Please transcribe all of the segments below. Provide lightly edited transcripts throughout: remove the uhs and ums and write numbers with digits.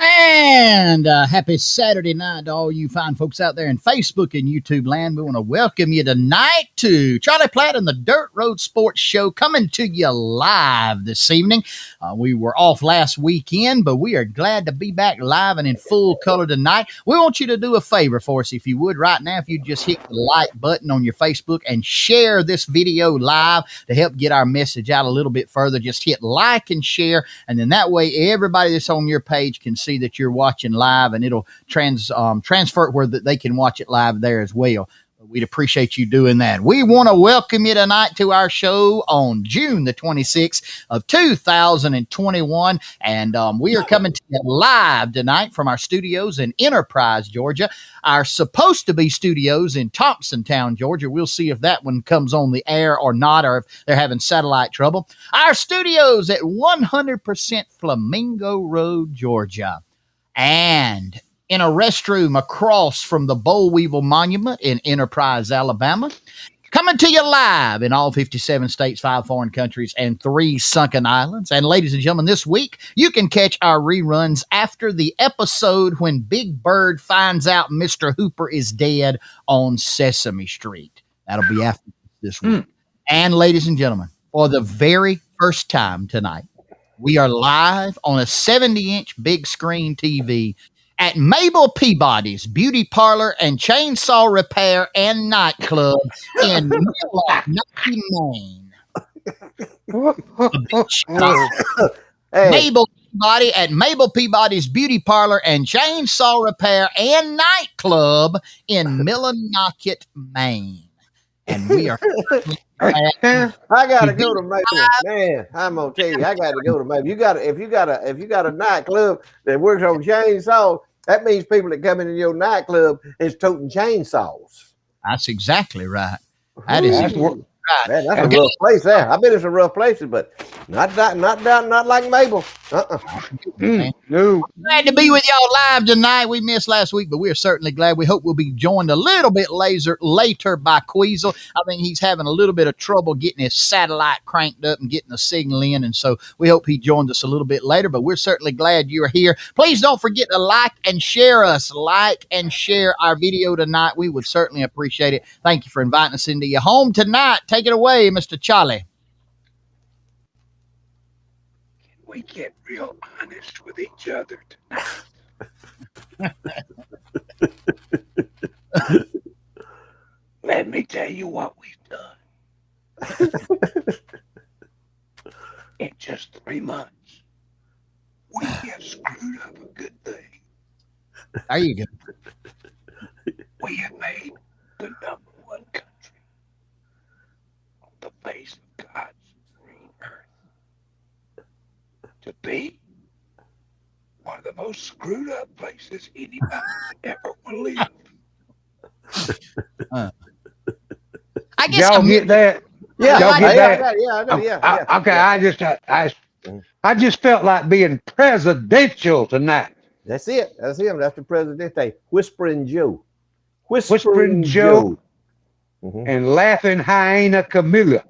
And happy Saturday night to all you fine folks out there in Facebook and YouTube land. We want to welcome you tonight to Charlie Platt and the Dirt Road Sports Show, coming to you live this evening. We were off last weekend, but we are glad to be back live and in full color tonight. We want you to do a favor for us, if you would, right now, if you just hit the like button on your Facebook and share this video live to help get our message out a little bit further. Just hit like and share, and then that way everybody that's on your page can see that you're watching live, and it'll transfer where they can watch it live there as well. We'd appreciate you doing that. We want to welcome you tonight to our show on June the 26th of 2021. And we are coming to you live tonight from our studios in Enterprise, Georgia. Our supposed to be studios in Thompsontown, Georgia. We'll see if that one comes on the air or not, or if they're having satellite trouble. Our studios at 100% Flamingo Road, Georgia. And in a restroom across from the Boll Weevil Monument in Enterprise, Alabama. Coming to you live in all 57 states, 5 foreign countries, and 3 sunken islands. And ladies and gentlemen, this week you can catch our reruns after the episode when Big Bird finds out Mr. Hooper is dead on Sesame Street. That'll be after this week. And ladies and gentlemen, for the very first time tonight, we are live on a 70-inch big screen TV at Mabel Peabody's Beauty Parlor and Chainsaw Repair and Nightclub in Milwaukee, Maine. Hey. Mabel Peabody at Mabel Peabody's Beauty Parlor and Chainsaw Repair and Nightclub in Milwaukee, Maine. And we are... I gotta go to Mabel. Man, I'm gonna tell you, I gotta go to Mabel. If you got a nightclub that works on chainsaws, that means people that come into your nightclub is toting chainsaws. That's exactly right. That's right. Man, that's a rough place there. I've been in some rough places, but not like Mabel. No. Glad to be with y'all live tonight. We missed last week, but we're certainly glad. We hope we'll be joined a little bit later by Queasel. I think he's having a little bit of trouble getting his satellite cranked up and getting the signal in, and so we hope he joins us a little bit later, but we're certainly glad you're here. Please don't forget to like and share us. Like and share our video tonight. We would certainly appreciate it. Thank you for inviting us into your home tonight. Take it away, Mr. Charlie. Can we get real honest with each other tonight? Let me tell you what we've done. In just 3 months, we have screwed up a good thing. There you go. We have made the number one country on the face of God's green earth to be one of the most screwed up places anybody ever will live. I guess y'all get that? Yeah, y'all get that? I know. Yeah. Okay, I just felt like being presidential tonight. That's it. That's him. That's the Presidente. Whispering Joe. Whispering Joe. And laughing hyena Camilla.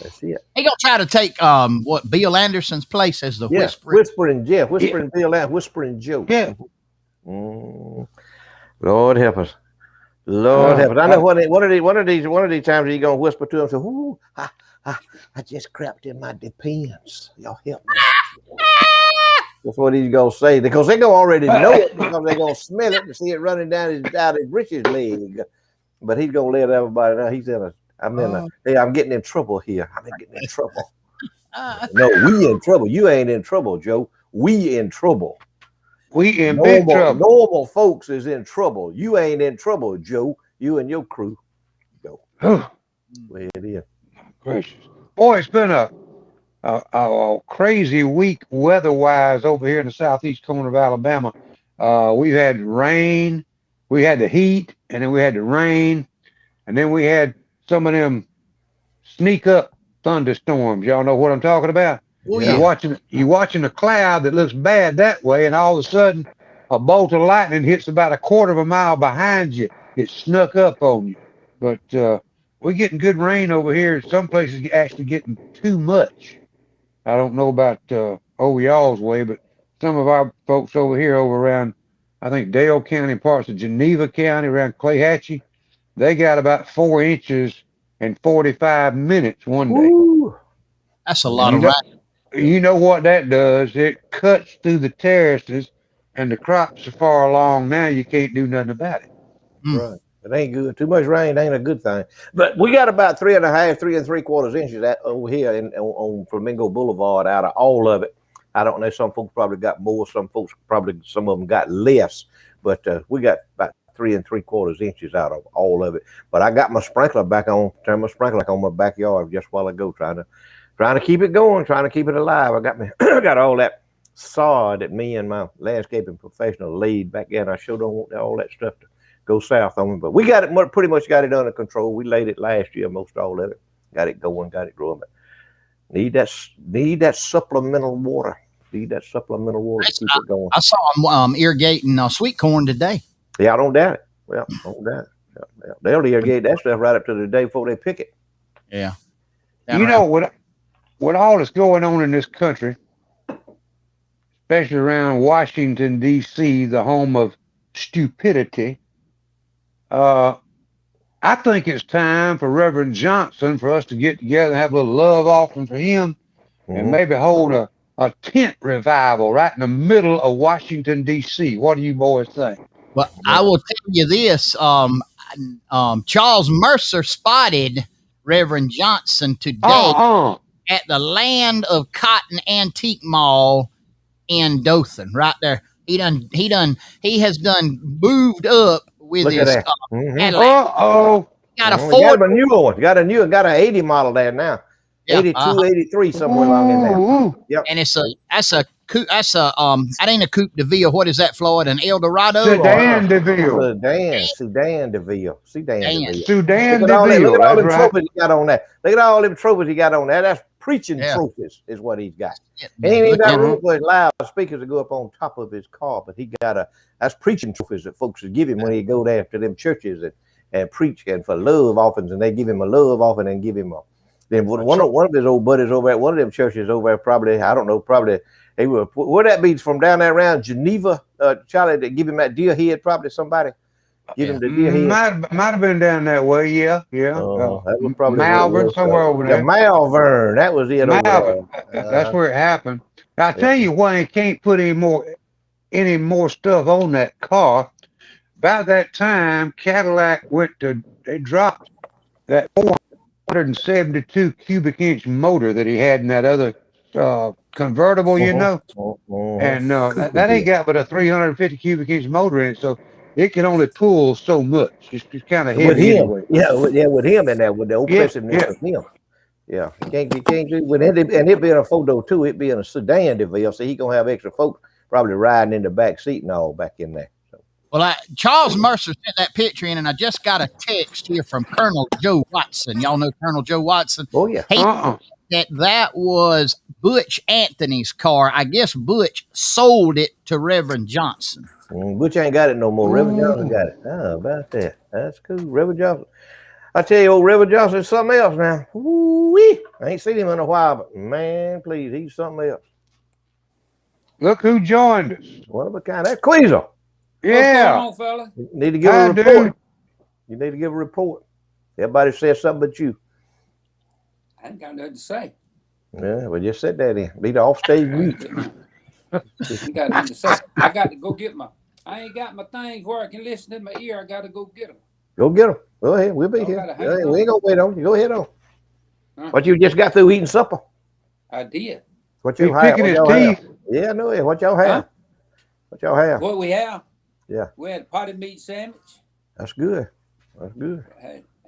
That's it. He gonna try to take Bill Anderson's place as the Whispering Jeff. Whispering Bill and Whispering Joe. Yeah. Lord help us. Lord help us. I know one of these times he's gonna whisper to him, say, "Ooh, I just crapped in my depends. Y'all help me." That's what he's gonna say, because they're gonna already know it, because they're gonna smell it and see it running down his britches leg. But he's gonna let everybody know I'm getting in trouble here. I'm getting in trouble. No, we in trouble. You ain't in trouble, Joe. We in trouble. We in big trouble. Normal folks is in trouble. You ain't in trouble, Joe. You and your crew. Go. Where it is. Gracious. Boy, it's been a crazy week weather-wise over here in the southeast corner of Alabama. We've had rain, we had the heat, and then we had the rain, and then we had some of them sneak up thunderstorms. Y'all know what I'm talking about? Oh, yeah. You're watching a cloud that looks bad that way, and all of a sudden a bolt of lightning hits about a quarter of a mile behind you. It snuck up on you. But we're getting good rain over here. Some places actually getting too much. I don't know about over y'all's way, but some of our folks over here, over around, I think, Dale County, parts of Geneva County, around Clayhatchie, they got about 4 inches in 45 minutes one day. Ooh. That's a lot of rain. You know what that does? It cuts through the terraces, and the crops are far along now. You can't do nothing about it. Right. It ain't good. Too much rain ain't a good thing. But we got about 3.5, 3 3/4 inches over here on Flamingo Boulevard out of all of it. I don't know. Some folks probably got more. Some of them got less. But we got about 3 3/4 inches out of all of it. But I got my sprinkler back on. Turned my sprinkler on my backyard just a while ago, trying to keep it going, trying to keep it alive. I got all that sod that me and my landscaping professional laid back in. I sure don't want all that stuff to go south on me, but we got it pretty much got it under control. We laid it last year, most all of it. Got it going, got it growing. But need that supplemental water. Need that supplemental water to keep it going. I saw them irrigating sweet corn today. Yeah, I don't doubt it. Well, I don't doubt it. They'll irrigate that stuff right up to the day before they pick it. Yeah. You know what all that's going on in this country, especially around Washington D.C., the home of stupidity. I think it's time for Reverend Johnson for us to get together and have a little love offering for him, and maybe hold a tent revival right in the middle of Washington D.C. What do you boys think? Well, I will tell you this. Charles Mercer spotted Reverend Johnson today at the Land of Cotton Antique Mall in Dothan, right there. He has moved up with Look his at that. Cadillac. Got a We Ford. got a new one. Got an 80 model there now. Yeah, 82, 83, somewhere along in there. Yep. And that ain't a Coupe de Ville. What is that, Floyd? An Eldorado? Sedan DeVille. Sedan DeVille. Sedan Look at all DeVille. them That's trophies right. he got on that. Look at all them trophies he got on that. That's preaching trophies is what he's got. He ain't even got room for his loud speakers to go up on top of his car, but he got that's preaching trophies that folks would give him when he go there to them churches and preach and for love offerings, and they give him a love offering and give him a. Then one of his old buddies over at one of them churches over there, probably, I don't know, probably they were where that be from down there around Geneva, Charlie, that give him that deer head, probably somebody give him the deer head. Might have been down that way, yeah. That was probably Malvern, somewhere over there. Malvern, that was it. Malvern. That's where it happened. Now, I tell you why he can't put any more stuff on that car. About that time, Cadillac they dropped that 472 cubic inch motor that he had in that other convertible, you know. And that ain't got but a 350 cubic inch motor in it, so it can only pull so much. It's kind of heavy anyway. With him and that, with the oppressiveness of him. Yeah, you can't do with it, and it being a photo too. It being a sedan DeVille, so he gonna have extra folks probably riding in the back seat and all back in there. So. Well, Charles Mercer sent that picture in, and I just got a text here from Colonel Joe Watson. Y'all know Colonel Joe Watson? Oh yeah. That was Butch Anthony's car. I guess Butch sold it to Reverend Johnson. Butch ain't got it no more. Reverend Johnson got it. How about that? That's cool. Reverend Johnson. I tell you, old Reverend Johnson is something else now. Woo-wee. I ain't seen him in a while, but man, please, he's something else. Look who joined us. One of a kind. That's Queasel. Yeah. What's going on, fella? You need to give a report. You need to give a report. Everybody says something but you. I ain't got nothing to say. Yeah, well, just sit there then. Be the off-stage mute. You got nothing to say. I got to go get I ain't got my things where I can listen in my ear. I got to go get them. Go get them. Go ahead. We'll be here. We ain't gonna wait on you. Go ahead on. What you just got through eating supper? I did. What you have? His teeth. Yeah, I know it. What y'all have? Huh? What y'all have? What we have? Yeah. We had a potted meat sandwich. That's good. That's good.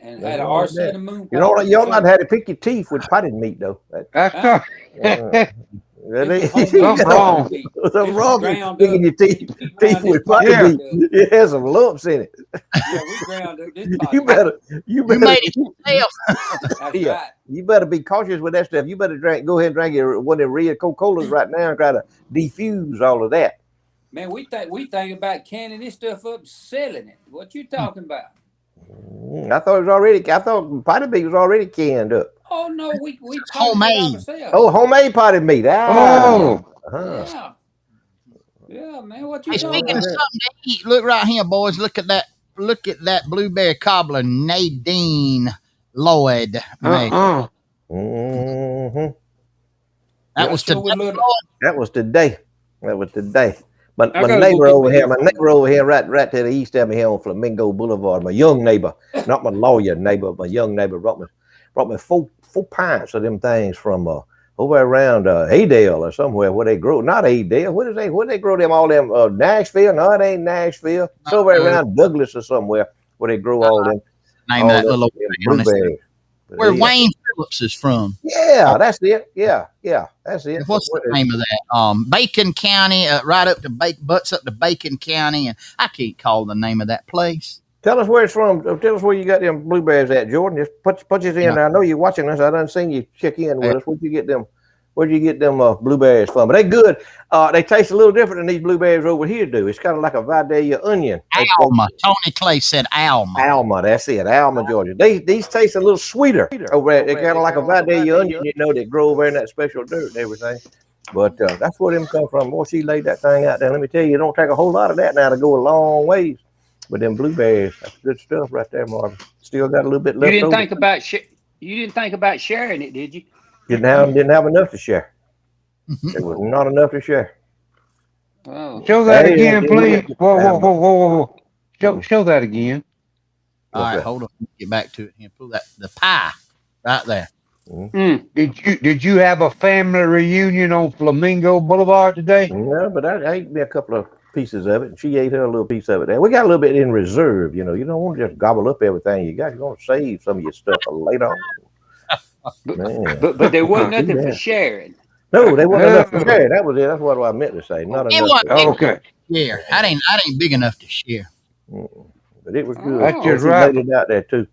And had an RC in the moon. You know, y'all not had to pick your teeth with potted meat though. That's right. Something wrong. Something wrong with picking your teeth with potted meat. It has some lumps in it. Yeah, we ground up this You better made it yourself. That's right. You better be cautious with that stuff. You better go ahead and drink one of the red Coca-Colas right now and try to defuse all of that. Man, we think about canning this stuff up, selling it. What you talking about? I thought potted meat was already canned up. Oh no, we homemade. Homemade potted meat. Yeah, man. What you talking Speaking about? of something to eat, look right here, boys. Look at that blueberry cobbler Nadine Lloyd made. That was today. But my neighbor over here, right to the east of me here on Flamingo Boulevard, my young neighbor, not my lawyer neighbor, my young neighbor brought me four pints of them things from over around Adale or somewhere where they grow. Not Adale. Where they grow them all them Nashville? No, it ain't Nashville. It's over around Douglas or somewhere where they grow all them. Name that little blueberries. Where Wayne Phillips is from. Yeah, that's it. Yeah, that's it. What's the name of that? Bacon County, right up to butts up to Bacon County, and I can't call the name of that place. Tell us where it's from. Tell us where you got them blueberries at, Jordan. Just put us in. I know you're watching us. I done seen you check in with us. Where'd you get them Where'd you get them blueberries from? But they good. They taste a little different than these blueberries over here do. It's kind of like a Vidalia onion. Alma. Tony Clay said Alma. Alma, that's it. Alma, Georgia. These taste a little sweeter over there. They're kind of like a Vidalia onion, that grow over in that special dirt and everything. But that's where them come from. Boy, she laid that thing out there. Let me tell you, it don't take a whole lot of that now to go a long ways. But them blueberries, that's good stuff right there, Marvin. Still got a little bit left. You didn't think about sharing it, did you? Didn't have enough to share. There was not enough to share. Oh. Show that again, please. Whoa. Show that again. All right, hold on. Get back to it and pull the pie right there. Did you have a family reunion on Flamingo Boulevard today? No, but I ate me a couple of pieces of it, and she ate her a little piece of it there. We got a little bit in reserve, you don't want to just gobble up everything you got. You're going to save some of your stuff for later on. But there wasn't nothing for sharing. No, they wasn't enough to share. That was it. That's what I meant to say. Not enough. Okay. Yeah, I ain't big enough to share. But it was good. That's just right. Made it out there too.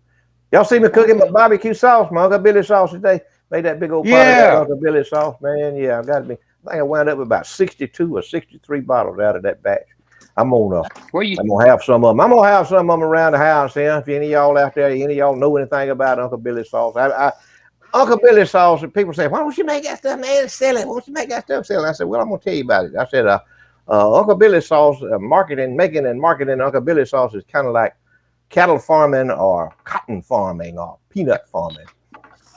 Y'all see me cooking my barbecue sauce, my Uncle Billy sauce today. Made that big old pot of that Uncle Billy sauce, man. Yeah, I got to be. I think I wound up with about 62 or 63 bottles out of that batch. I'm gonna have some of them. I'm gonna have some of them around the house here. If any of y'all out there, any of y'all know anything about Uncle Billy sauce, Uncle Billy sauce. People say, "Why don't you make that stuff, man? Sell it. Why don't you make that stuff, sell it?" I said, "Well, I'm gonna tell you about it." I said, "Uncle Billy sauce, making and marketing Uncle Billy sauce is kind of like cattle farming or cotton farming or peanut farming.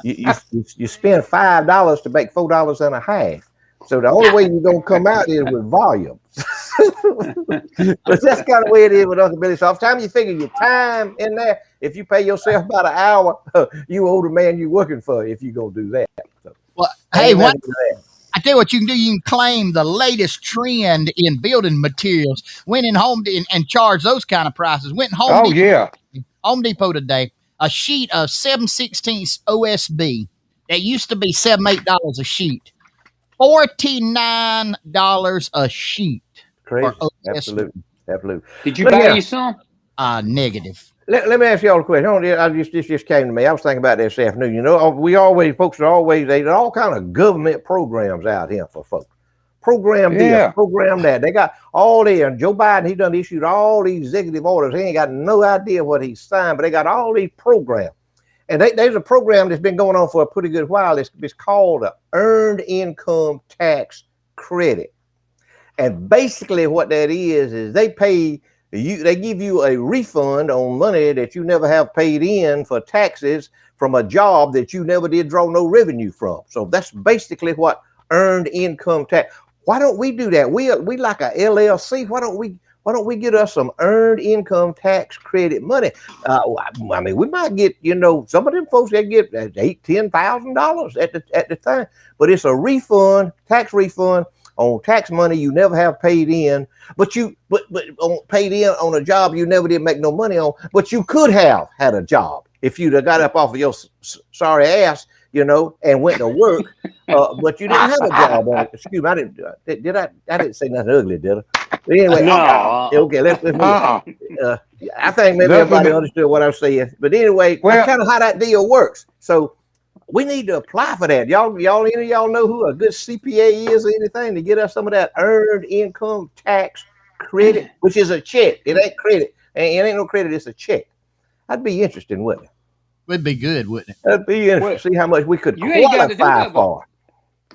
You spend $5 to make $4.50. So the only way you're gonna come out is with volume." But that's kind of the way it is with Uncle Billy sauce. Time you figure your time in there, if you pay yourself about an hour, you owe the man you working for if you gonna do that. So, well, hey, I tell you what you can do. You can claim the latest trend in building materials. Went in Home and charge those kind of prices. Went in Home Depot today. A sheet of 7/16 OSB that used to be $7-8 a sheet. $49 a sheet. Crazy. Absolutely. Did you buy you some? Negative. Let me ask y'all a question. This just came to me. I was thinking about this afternoon. Folks are always, they got all kind of government programs out here for folks. Program this, program that. They got all there. And Joe Biden, he done issued all these executive orders. He ain't got no idea what he's signed, but they got all these programs. And there's a program that's been going on for a pretty good while. It's called the Earned Income Tax Credit. And basically what that is they give you a refund on money that you never have paid in for taxes from a job that you never did draw no revenue from. So that's basically what earned income tax. Why don't we do that? We like a LLC. Why don't we get us some earned income tax credit money? I mean, we might get, some of them folks that get $8,000-$10,000 at the time, but it's a refund, tax refund on tax money you never have paid in, but paid in on a job you never did make no money on, but you could have had a job if you'd have got up off of your sorry ass, and went to work, but you didn't have a job on it. Excuse me, I didn't say nothing ugly, did I? But anyway, okay, let's move on. I think maybe everybody understood what I was saying. But anyway, that's kind of how that deal works. So we need to apply for that. Any of y'all know who a good CPA is or anything to get us some of that earned income tax credit, which is a check. It ain't credit. It ain't no credit. It's a check. That'd be interesting, wouldn't it? Would be good, wouldn't it? That'd be interesting to see how much we could qualify for.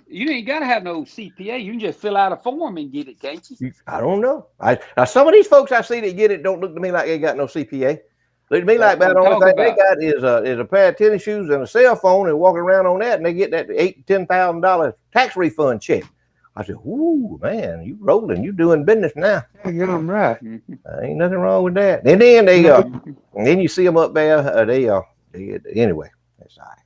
You ain't got to have no CPA. You can just fill out a form and get it, can't you? I don't know. Now some of these folks I see that get it don't look to me like they got no CPA. Look to me like about the only thing they got is a pair of tennis shoes and a cell phone and walking around on that, and they get that $8,000-$10,000 tax refund check. I said, "Ooh, man, you rolling? You doing business now?" Yeah, I'm right. Ain't nothing wrong with that. And then and then you see them up there. Anyway, that's all right.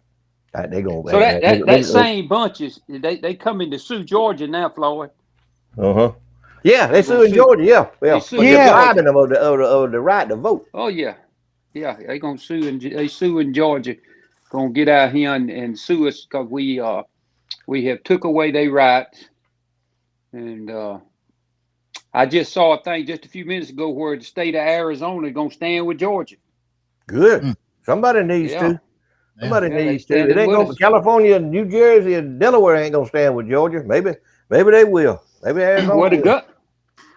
They gonna. So that same bunches they come in to sue Georgia now, Floyd. Yeah, they suing Georgia. Yeah, well, depriving them of the right to vote. Oh yeah, they gonna sue and they suing Georgia. Gonna get out here and sue us because we have took away their rights. And I just saw a thing just a few minutes ago where the state of Arizona is gonna stand with Georgia. Good. Somebody needs to. Somebody Yeah, they needs to. It standing ain't with going us. to California, New Jersey, and Delaware ain't going to stand with Georgia. Maybe they will. Maybe Arizona Well, will.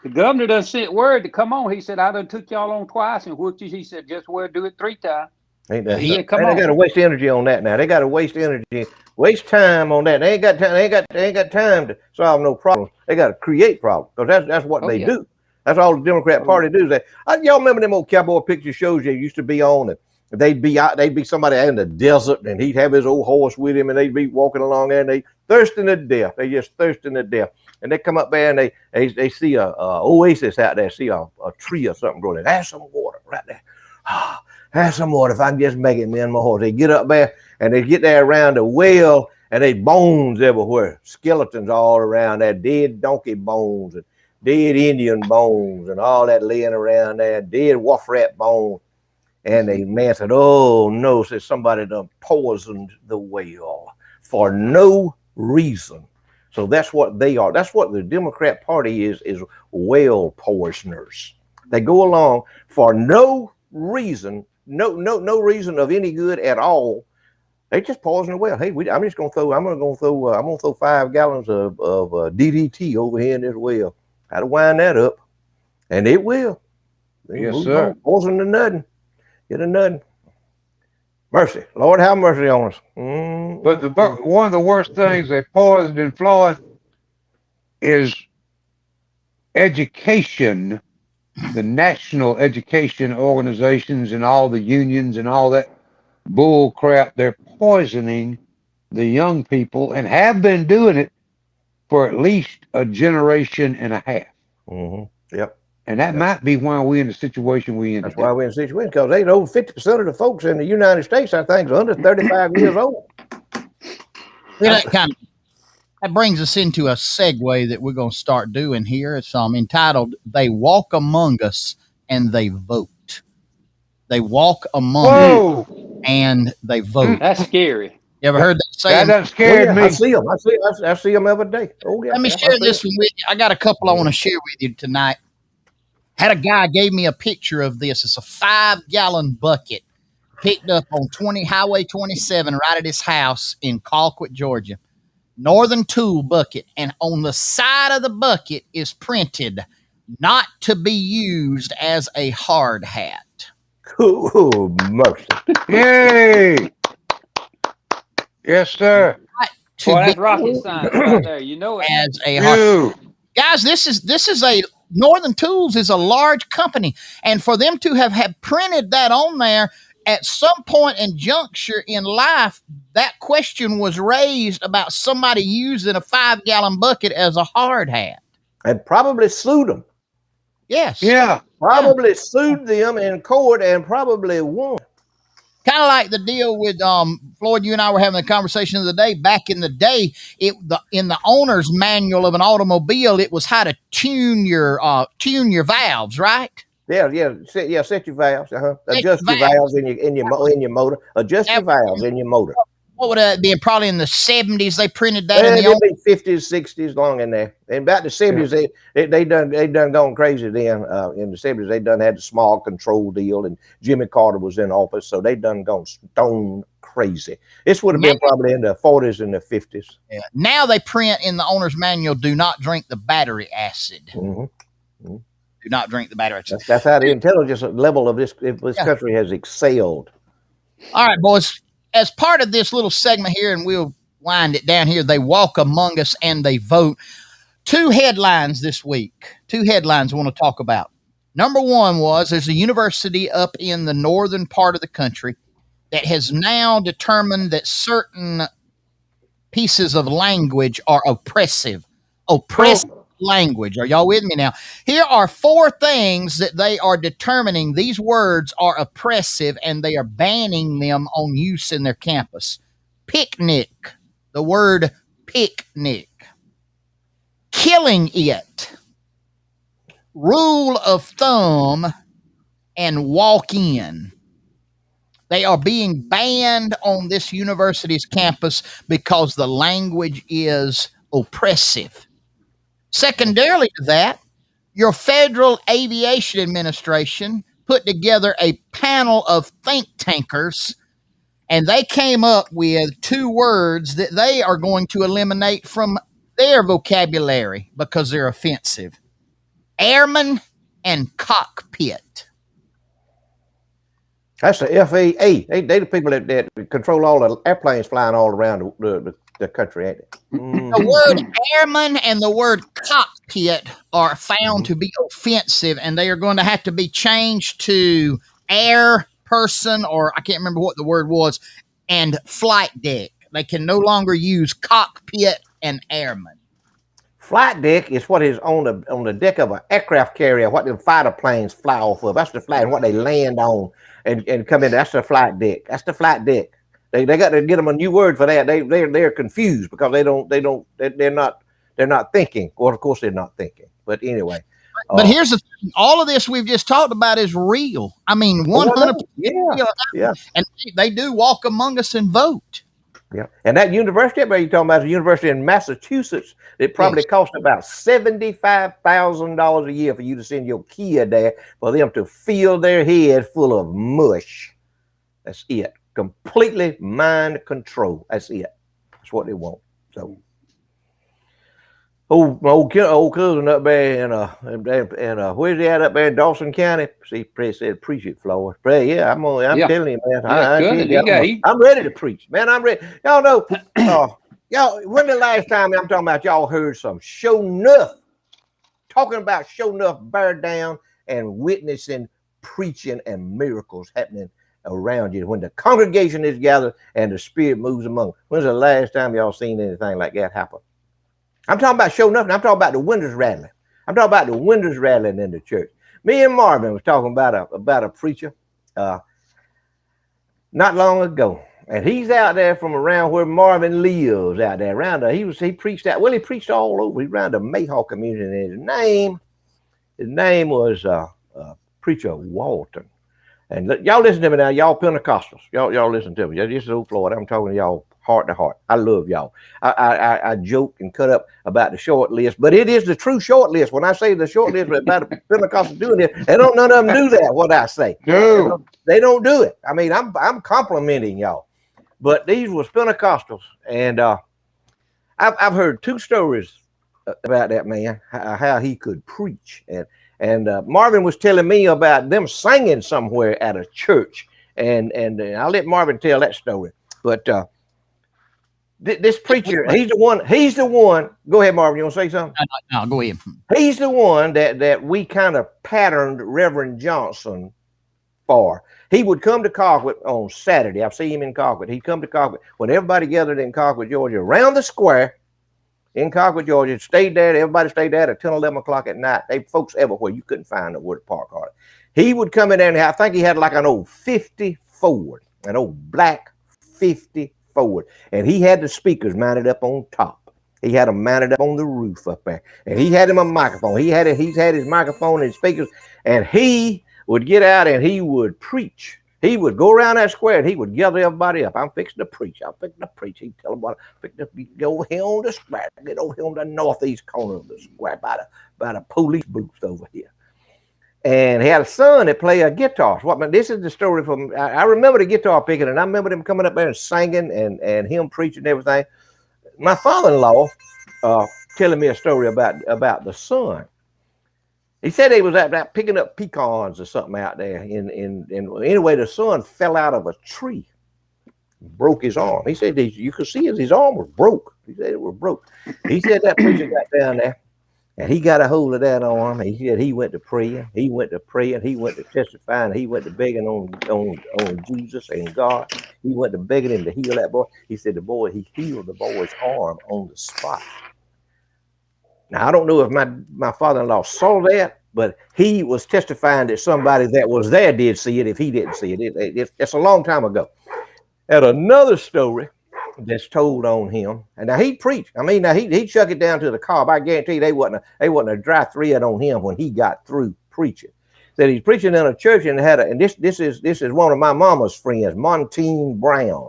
the governor done sent word to come on. He said, I done took y'all on twice and whooped you. He said, just well, do it 3 times. Ain't So that he something? said, come They got to on. waste energy on that now. They got to waste energy, waste time on that. They ain't got time. They ain't got time to solve no problems. They got to create problems because that's what Oh, they yeah. do. That's all the Democrat Oh, Party yeah. do. Y'all remember them old cowboy picture shows they used to be on, and they'd be somebody out in the desert, and he'd have his old horse with him, and they'd be walking along there, and they thirsting to death. They just thirsting to death, and they come up there and they see a oasis out there, see a tree or something growing. There's some water right there. Have some water if I can just make it, me and my horse. They get up there and they get there around the well, and they bones everywhere, skeletons all around there, dead donkey bones and dead Indian bones and all that laying around there, dead wolf rat bones. And the man said, "Oh no," said somebody done poisoned the well for no reason. So that's what they are. That's what the Democrat Party is well poisoners. They go along for no reason, no reason of any good at all. They just poison the well. Hey, I'm just gonna throw. I'm gonna throw 5 gallons of DDT over here in this well. How to wind that up, and it will. They Yes, move sir. on. Poison to nothing. Get a nothing. Mercy, Lord, have mercy on us. But one of the worst things they poisoned in Florida is education, the national education organizations and all the unions and all that bull crap. They're poisoning the young people and have been doing it for at least a generation and a half. Yep. And that might be why we're in the situation we're in That's today. why we're in a situation because they over 50% of the folks in the United States, I think, is under 35 years old. That brings us into a segue that we're going to start doing here. It's entitled "They Walk Among Us and They Vote." They walk among us Whoa! and they vote. That's scary. You ever heard that That saying? done Oh scared yeah, I me. see them. I see them every day. Oh yeah, Let me I share see this 'em. one with you. I got a couple I want to share with you tonight. Had a guy gave me a picture of this. It's a 5-gallon bucket picked up on Highway 27 right at his house in Colquitt, Georgia. Northern Tool bucket, and on the side of the bucket is printed "Not to be used as a hard hat." Oh mercy. Yay! Yes, sir. To Boy, be that's rocket science right there. You know it. as a hard You. guys. This is a Northern Tools is a large company, and for them to have printed that on there at some point in juncture in life, that question was raised about somebody using a 5-gallon bucket as a hard hat. And probably sued them. Yes. Yeah. Probably sued them in court and probably won. Kind of like the deal with Floyd. You and I were having a conversation the other day. Back in the day, in the owner's manual of an automobile, it was how to tune your valves, right? Set your valves. Set Adjust your your valves in your motor. Adjust your That- valves in your motor. What would that be? Probably in the 70s, they printed that in the It'd be 50s, 60s, long in there. And about the 70s, they done gone crazy then. In the 70s, they done had the small control deal, and Jimmy Carter was in office, so they done gone stone crazy. This would have been probably in the 40s and the 50s. Yeah. Now they print in the owner's manual, "Do not drink the battery acid." Mm-hmm. Do not drink the battery acid. That's how the intelligence level of this country has excelled. All right, boys. As part of this little segment here, and we'll wind it down here, they walk among us and they vote. 2 headlines this week. 2 headlines I want to talk about. Number one was there's a university up in the northern part of the country that has now determined that certain pieces of language are oppressive. Oppressive language. Are y'all with me now? Here are 4 things that they are determining these words are oppressive, and they are banning them on use in their campus. Picnic. The word picnic. Killing it. Rule of thumb, and walk in. They are being banned on this university's campus because the language is oppressive. Secondarily to that, your Federal Aviation Administration put together a panel of think tankers And they came up with two words that they are going to eliminate from their vocabulary because they're offensive: airman and cockpit. That's the FAA. They the people that control all the airplanes flying all around the country, ain't they? The word airman and the word cockpit are found to be offensive, and they are going to have to be changed to air person, or I can't remember what the word was, and flight deck. They can no longer use cockpit and airman. Flight deck is what is on the deck of an aircraft carrier, what the fighter planes fly off of. That's the flight, what they land on and come in. That's the flight deck. That's the flight deck. They got to get them a new word for that. They're confused because they're not thinking. Well, of course they're not thinking. But anyway. But here's the thing: all of this we've just talked about is real. I mean, 100%. Yeah. And they do walk among us and vote. Yeah, and that university you're talking about is a university in Massachusetts. It probably costs about $75,000 a year for you to send your kid there for them to fill their head full of mush. That's it. Completely mind control. That's it. That's what they want. So, my old cousin up there in where's he at up there in Dawson County? See, said preach it, Floyd. Yeah, I'm telling you, man. I'm ready to preach, man. I'm ready. Y'all know, y'all. When the last time I'm talking about y'all heard some show enough talking about show enough bear down and witnessing, preaching, and miracles happening around you when the congregation is gathered and the Spirit moves among. When's the last time y'all seen anything like that happen? I'm talking about show nothing. I'm talking about the windows rattling. I'm talking about the windows rattling in the church. Me and Marvin was talking about a preacher not long ago, and he's out there from around where Marvin lives out there. Around there, he preached out. Well, he preached all over. He's around the Mayhaw community. And his name was Preacher Walton. And y'all listen to me now, y'all Pentecostals. Y'all listen to me. This is old Floyd. I'm talking to y'all heart to heart. I love y'all. I joke and cut up about the short list, but it is the true short list. When I say the short list about the Pentecostals doing this, none of them do that. What I say, No, they don't do it. I mean, I'm complimenting y'all, but these was Pentecostals, and I've heard two stories about that man, how he could preach, and Marvin was telling me about them singing somewhere at a church, and I'll let Marvin tell that story. But this preacher, he's the one. Go ahead, Marvin. You want to say something? No, go ahead. He's the one that we kind of patterned Reverend Johnson for. He would come to Colquitt on Saturday. I've seen him in Colquitt. He'd come to Colquitt when everybody gathered in Colquitt, Georgia, around the square in Colquitt, Georgia. Stayed there. Everybody stayed there at 10, 11 o'clock at night. They folks everywhere. You couldn't find nowhere to park hard. He would come in there, and I think he had like an old 50 Ford, an old black 50 Ford, and he had the speakers mounted up on top. He had them mounted up on the roof up there, and he had him a microphone. He's had his microphone and his speakers, and he would get out and he would preach. He would go around that square and he would gather everybody up. I'm fixing to preach. He'd tell them what I'm fixing to get over here on the square. Get over here on the northeast corner of the square by the police booth over here. And he had a son that played a guitar. This is the story from. I remember the guitar picking, and I remember them coming up there and singing, and him preaching and everything. My father-in-law telling me a story about the son. He said he was out picking up pecans or something out there. Anyway, the son fell out of a tree, broke his arm. He said you could see his arm was broke. He said it was broke. He said that preacher got down there. And he got a hold of that arm. He said he went to praying. He went to praying. He went to testifying. He went to begging on Jesus and God. He went to begging him to heal that boy. He said he healed the boy's arm on the spot. Now, I don't know if my father-in-law saw that, but he was testifying that somebody that was there did see it if he didn't see it. It's a long time ago. And another story that's told on him, and now he preached. I mean, now he chuck it down to the cob. I guarantee you, they wasn't a dry thread on him when he got through preaching. That he's preaching in a church and this is one of my mama's friends, Montine Brown,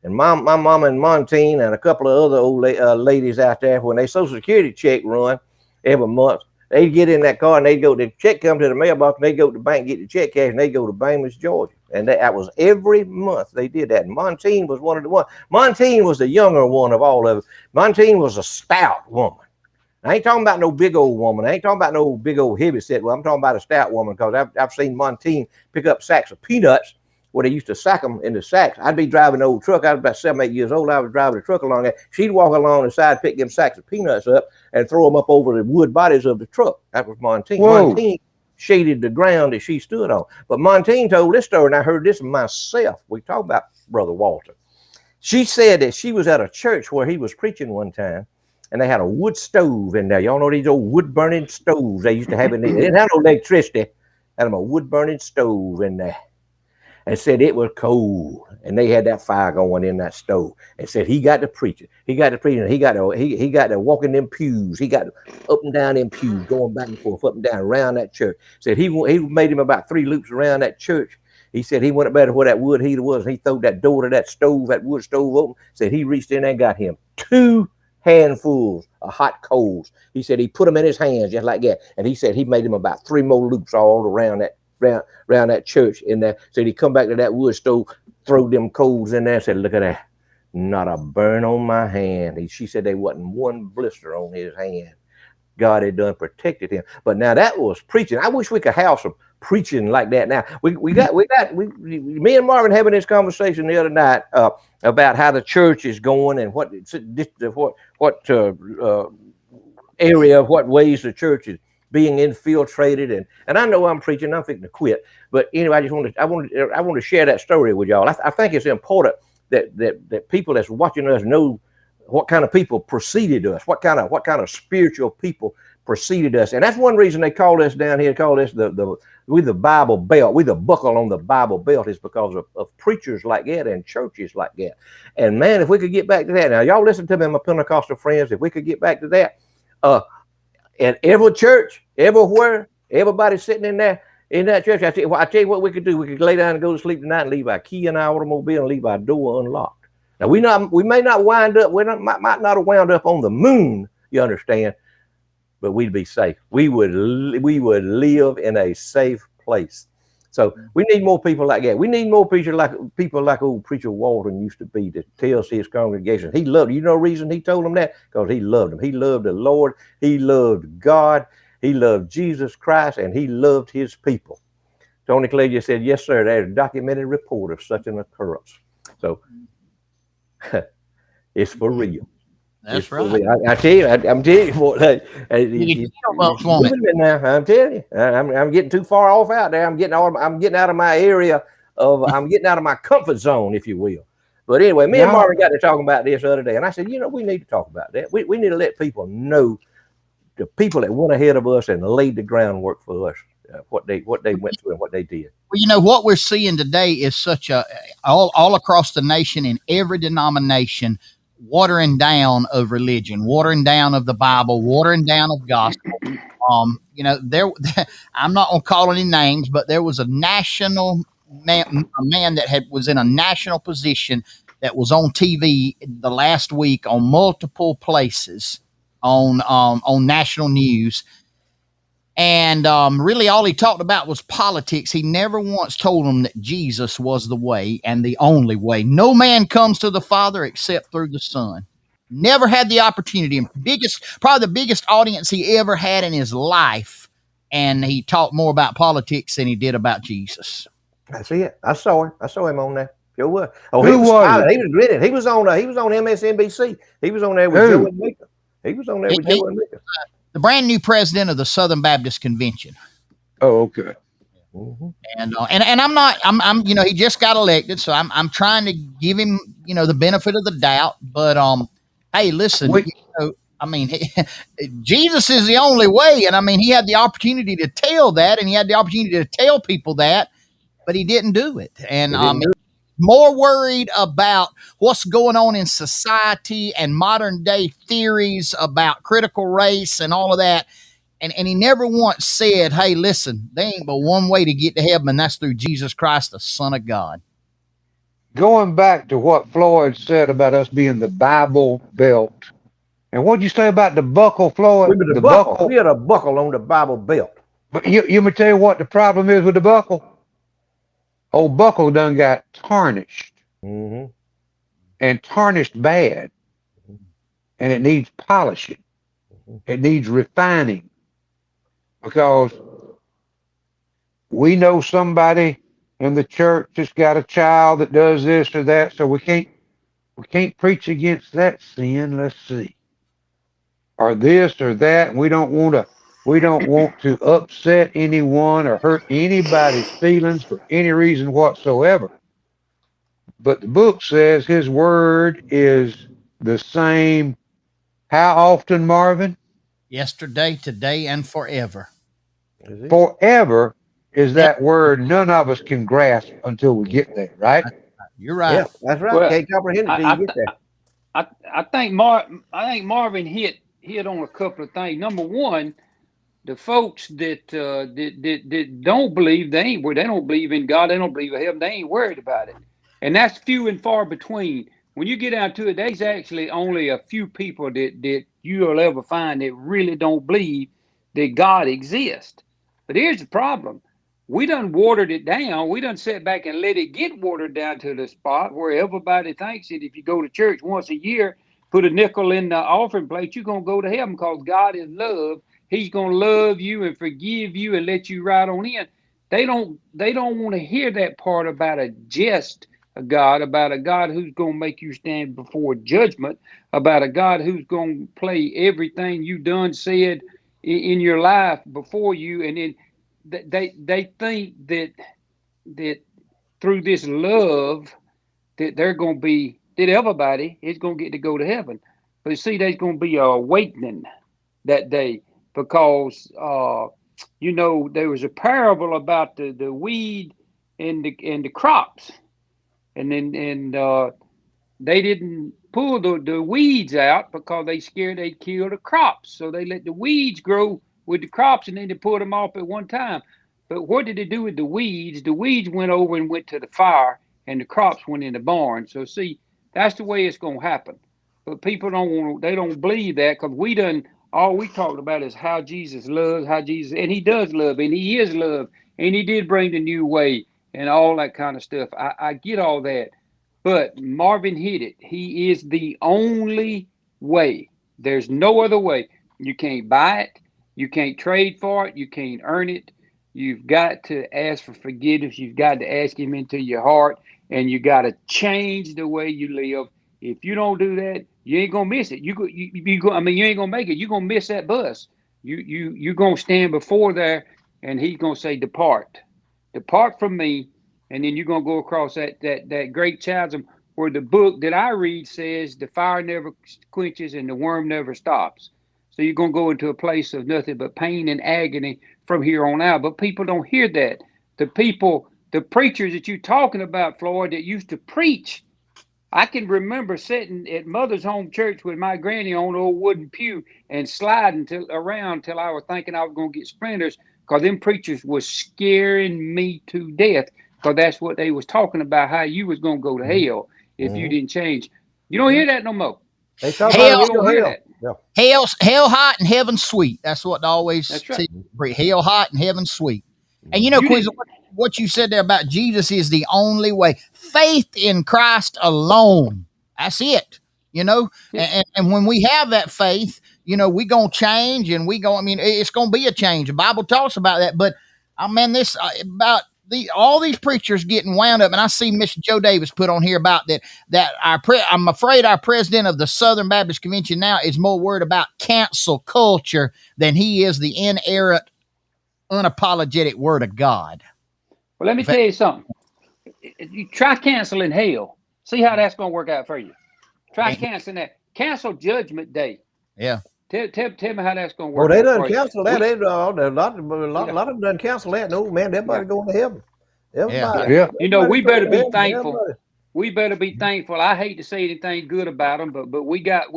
and my mama and Montine and a couple of other old ladies out there, when they Social Security check run every month, They'd get in that car and they'd go. The check come to the mailbox and they go to the bank, get the check cash, and they go to Bainbridge, Georgia. And that was every month they did that. And Montine was one of the ones. Montine was the younger one of all of it. Montine was a stout woman. I ain't talking about no big old woman. I ain't talking about no big old heavy set. Well, I'm talking about a stout woman because I've seen Montine pick up sacks of peanuts where they used to sack them in the sacks. I'd be driving an old truck. I was about 7, 8 years old. I was driving a truck along there. She'd walk along the side, pick them sacks of peanuts up and throw them up over the wood bodies of the truck. That was Montine. Whoa. Montine shaded the ground that she stood on. But Montine told this story, and I heard this myself. We talked about Brother Walter. She said that she was at a church where he was preaching one time, and they had a wood stove in there. Y'all know these old wood burning stoves they used to have in there. They didn't have no electricity. They had them a wood burning stove in there. And said it was cold, and they had that fire going in that stove. And said he got to preaching. He got to preaching. He got to walk in them pews. He got up and down them pews, going back and forth, up and down around that church. Said he made him about 3 loops around that church. He said he went up there to where that wood heater was, and he threw that door to that stove, that wood stove open. Said he reached in there and got him 2 handfuls of hot coals. He said he put them in his hands just like that. And he said he made him about 3 more loops all around that church in there. Said he come back to that wood stove, throw them coals in there, said, look at that. Not a burn on my hand. She said there wasn't one blister on his hand. God had done protected him. But now that was preaching. I wish we could have some preaching like that. Now me and Marvin having this conversation the other night about how the church is going and what area of what ways the church is being infiltrated, and I know I'm preaching, I'm fixing to quit, but anyway, I want to share that story with y'all. I think it's important that people that's watching us know what kind of people preceded us, what kind of spiritual people preceded us, and that's one reason they call us down here, we the Bible belt, we the buckle on the Bible belt, is because of preachers like that and churches like that. And man, if we could get back to that, now y'all listen to me, my Pentecostal friends, if we could get back to that, and every church, everywhere, everybody sitting in there in that church, I tell you what we could do. We could lay down and go to sleep tonight and leave our key in our automobile and leave our door unlocked. Now we may not wind up, might not have wound up on the moon, you understand, but we'd be safe. We would live in a safe place. So we need more people like that. We need more people like old Preacher Walton used to be, that tells his congregation he loved. You know the reason he told them that? Because he loved them. He loved the Lord. He loved God. He loved Jesus Christ, and he loved his people. Tony Clay just said, yes, sir, there's a documented report of such an occurrence. So it's for real. That's right. I tell you, I'm telling you what. Now, I'm telling you, I'm getting too far off out there. I'm getting out of my area I'm getting out of my comfort zone, if you will. But anyway, me and Marvin got to talking about this the other day, and I said, we need to talk about that. We need to let people know, the people that went ahead of us and laid the groundwork for us, what they went through and what they did. Well, what we're seeing today is such all across the nation, in every denomination, watering down of religion, watering down of the Bible, watering down of gospel. I'm not gonna call any names, but there was a national man that was in a national position that was on TV the last week on multiple places on national news. And really all he talked about was politics. He never once told them that Jesus was the way and the only way. No man comes to the Father except through the Son. Never had the opportunity. Probably the biggest audience he ever had in his life. And he talked more about politics than he did about Jesus. I see it. I saw him on there. Sure was. Oh, Who was he was grinning. He was on MSNBC. He was on there with Joe and Mika. He was on there with Joe and Mika. The brand new president of the Southern Baptist Convention. Oh, okay. Mm-hmm. And I'm he just got elected, so I'm trying to give him the benefit of the doubt. But hey, listen, Jesus is the only way, and he had the opportunity to tell that, and he had the opportunity to tell people that, but he didn't do it. And more worried about what's going on in society and modern day theories about critical race and all of that. And he never once said, hey, listen, there ain't but one way to get to heaven, and that's through Jesus Christ, the Son of God. Going back to what Floyd said about us being the Bible Belt, And what'd you say about the buckle, Floyd? With the The buckle. buckle. We had a buckle on the Bible belt. But you me tell you what the problem is with the buckle. Old buckle done got tarnished, Mm-hmm. and tarnished bad, and it needs polishing. It needs refining, because we know somebody in the church that's got a child that does this or that, so we can't preach against that sin. Let's see, or this or that. And we don't want to upset anyone or hurt anybody's feelings for any reason whatsoever. But the book says his word is the same. How often, Marvin? Yesterday, today, and forever. Is it? Forever is Yep, that word none of us can grasp until we get there, right? you're Yeah, right. that's right. Well, Can't comprehend it till I you get there. I I think Marvin hit on a couple of things. Number one, the folks that don't believe, they don't believe in God, they don't believe in heaven, they ain't worried about it, and that's few and far between. When you get down to it, there's actually only a few people that you'll ever find that really don't believe that God exists. But here's the problem: we done watered it down. We done sat back and let it get watered down to the spot where everybody thinks that if you go to church once a year, put a nickel in the offering plate, you're gonna go to heaven because God is love. He's gonna love you and forgive you and let you right on in. They don't want to hear that part about a just a God, about a God who's gonna make you stand before judgment, about a God who's gonna play everything you done said in your life before you, and then they think that through this love that they're gonna be that everybody is gonna get to go to heaven. But see, there's gonna be a awakening that day because there was a parable about the weed and the crops, and they didn't pull the weeds out because they scared they'd kill the crops, so they let the weeds grow with the crops, and then they pulled them off at one time. But what did they do with the weeds? The weeds went over and went to the fire, and the crops went in the barn. So see, that's the way it's going to happen. But people don't want, they don't believe that because we done all we talked about is how Jesus loves, how Jesus, and he does love, and he is love, and he did bring the new way and all that kind of stuff. I get all that, but Marvin hit it. He is the only way. There's no other way. You can't buy it. You can't trade for it. You can't earn it. You've got to ask for forgiveness. You've got to ask him into your heart, and you got to change the way you live. If you don't do that, you ain't gonna miss it. You ain't gonna make it. You're gonna miss that bus. You're gonna stand before there, and he's gonna say, "Depart, depart from me." And then you're gonna go across that great chasm where the book that I read says the fire never quenches and the worm never stops. So you're gonna go into a place of nothing but pain and agony from here on out. But people don't hear that. The preachers that you're talking about, Floyd, that used to preach, I can remember sitting at Mother's Home Church with my granny on an old wooden pew and sliding around till I was thinking I was going to get splinters because them preachers was scaring me to death because that's what they was talking about, how you was going to go to hell if you Mm-hmm. didn't change. You don't hear that no more. They talk about Hell, You don't hell, hear hell. that. Yeah. hell hot and heaven sweet. That's what I always That's right. teach. Hell hot and heaven sweet. And Mm-hmm. You Quincy, didn't. what you said there about Jesus is the only way. Faith in Christ alone. That's it. You know, Yeah. and when we have that faith, we gonna change, and it's gonna be a change. The Bible talks about that, but I mean this about all these preachers getting wound up, and I see Mr. Joe Davis put on here about that I'm afraid our president of the Southern Baptist Convention now is more worried about cancel culture than he is the inerrant, unapologetic word of God. Well, let me In fact, tell you something. You try canceling hell. See how that's going to work out for you. Try can't, canceling that. Cancel Judgment Day. yeah, Tell me how that's going to Well, work they out done for you. cancel that. We, They a yeah, lot of them done cancel that. No man, yeah, everybody going to heaven. yeah, yeah. Everybody, Yeah. We everybody's going better to be heaven. thankful. Everybody. We better be thankful. I hate to say anything good about them, but we got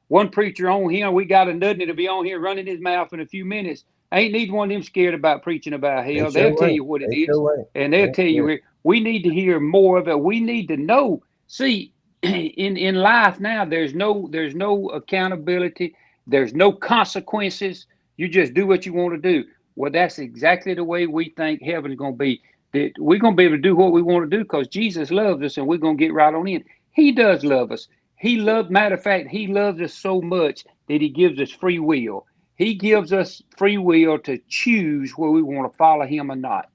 one preacher on here. We got a nutty to be on here running his mouth in a few minutes. Ain't neither one of them scared about preaching about They hell. They'll sure tell ain't. you what it They is, sure ain't. and They they'll ain't tell you scared. we need to hear more of it. We need to know. See, in life now, there's no accountability, there's no consequences. You just do what you want to do. Well, that's exactly the way we think heaven's going to be. That we're going to be able to do what we want to do because Jesus loves us, and we're going to get right on in. He does love us. Matter of fact, he loves us so much that he gives us free will. He gives us free will to choose where we want to follow him or not.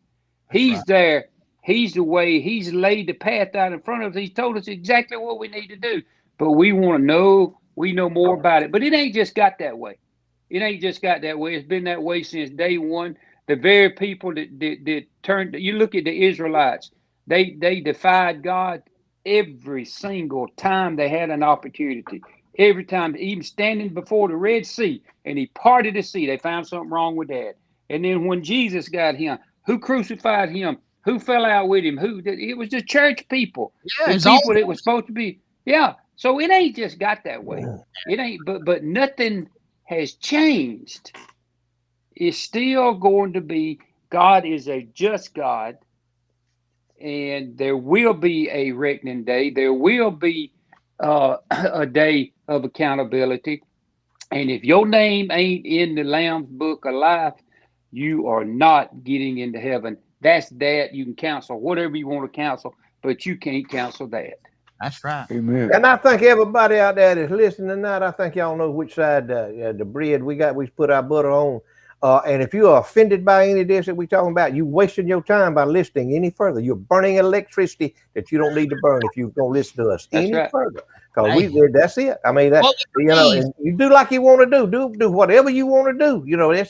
He's right. there. He's the way. He's laid the path out in front of us. He's told us exactly what we need to do. But we want to know. We know more about it. But it ain't just got that way. It ain't just got that way. It's been that way since day one. The very people that turned. You look at the Israelites. They defied God every single time they had an opportunity. Every time, even standing before the Red Sea, and he parted the sea, they found something wrong with that. And then when Jesus got him, who crucified him? Who fell out with him? It was the church people, Yeah, the it's all people that was supposed to be. Yeah. So it ain't just got that way. It ain't. But nothing has changed. It's still going to be. God is a just God, and there will be a reckoning day. There will be a day of accountability. And if your name ain't in the Lamb's book of life, you are not getting into heaven. That's that. You can counsel whatever you want to counsel, but you can't counsel that. that's right. Amen. And I think everybody out there that's listening tonight, I think y'all know which side the bread we put our butter on. And if you are offended by any of this that we're talking about, you wasting your time by listening any further. You're burning electricity that you don't need to burn if you don't listen to us That's any right. further. Because Hey. that's it. I mean, that, Well, and you do like you want to do whatever you want to do.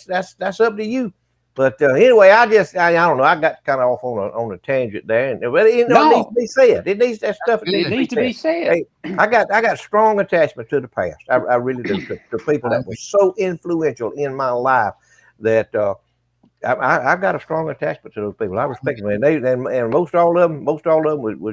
That's up to you. But anyway, I don't know. I got kind of off on a tangent there, and but it needs to No, be said. It needs that stuff. It it needs to be needs to said. be said. Hey, I got strong attachment to the past. I really do to people that were so influential in my life that I got a strong attachment to those people. I respect them, and most all of them was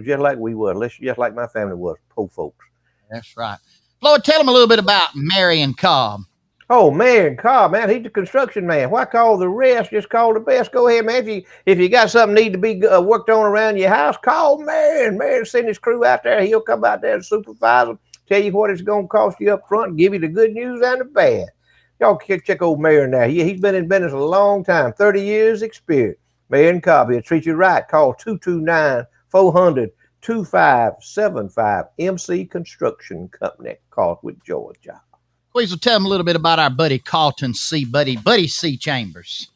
just like we were. Just like my family was, poor folks. that's right. Floyd, tell them a little bit about Marion Cobb. Oh man, Cobb, man, he's the construction man. Why call the rest? Just call the best. Go ahead, man. If you got something need to be worked on around your house, call man. Man, send his crew out there. He'll come out there and supervise them, tell you what it's going to cost you up front, and give you the good news and the bad. Y'all check old Mayor now. He's been in business a long time, 30 years experience. Mayor Cobb, he'll treat you right. Call 229-400-2575. MC Construction Company, Colquitt, Georgia. Please tell them a little bit about our buddy Carlton C. Buddy C. Chambers.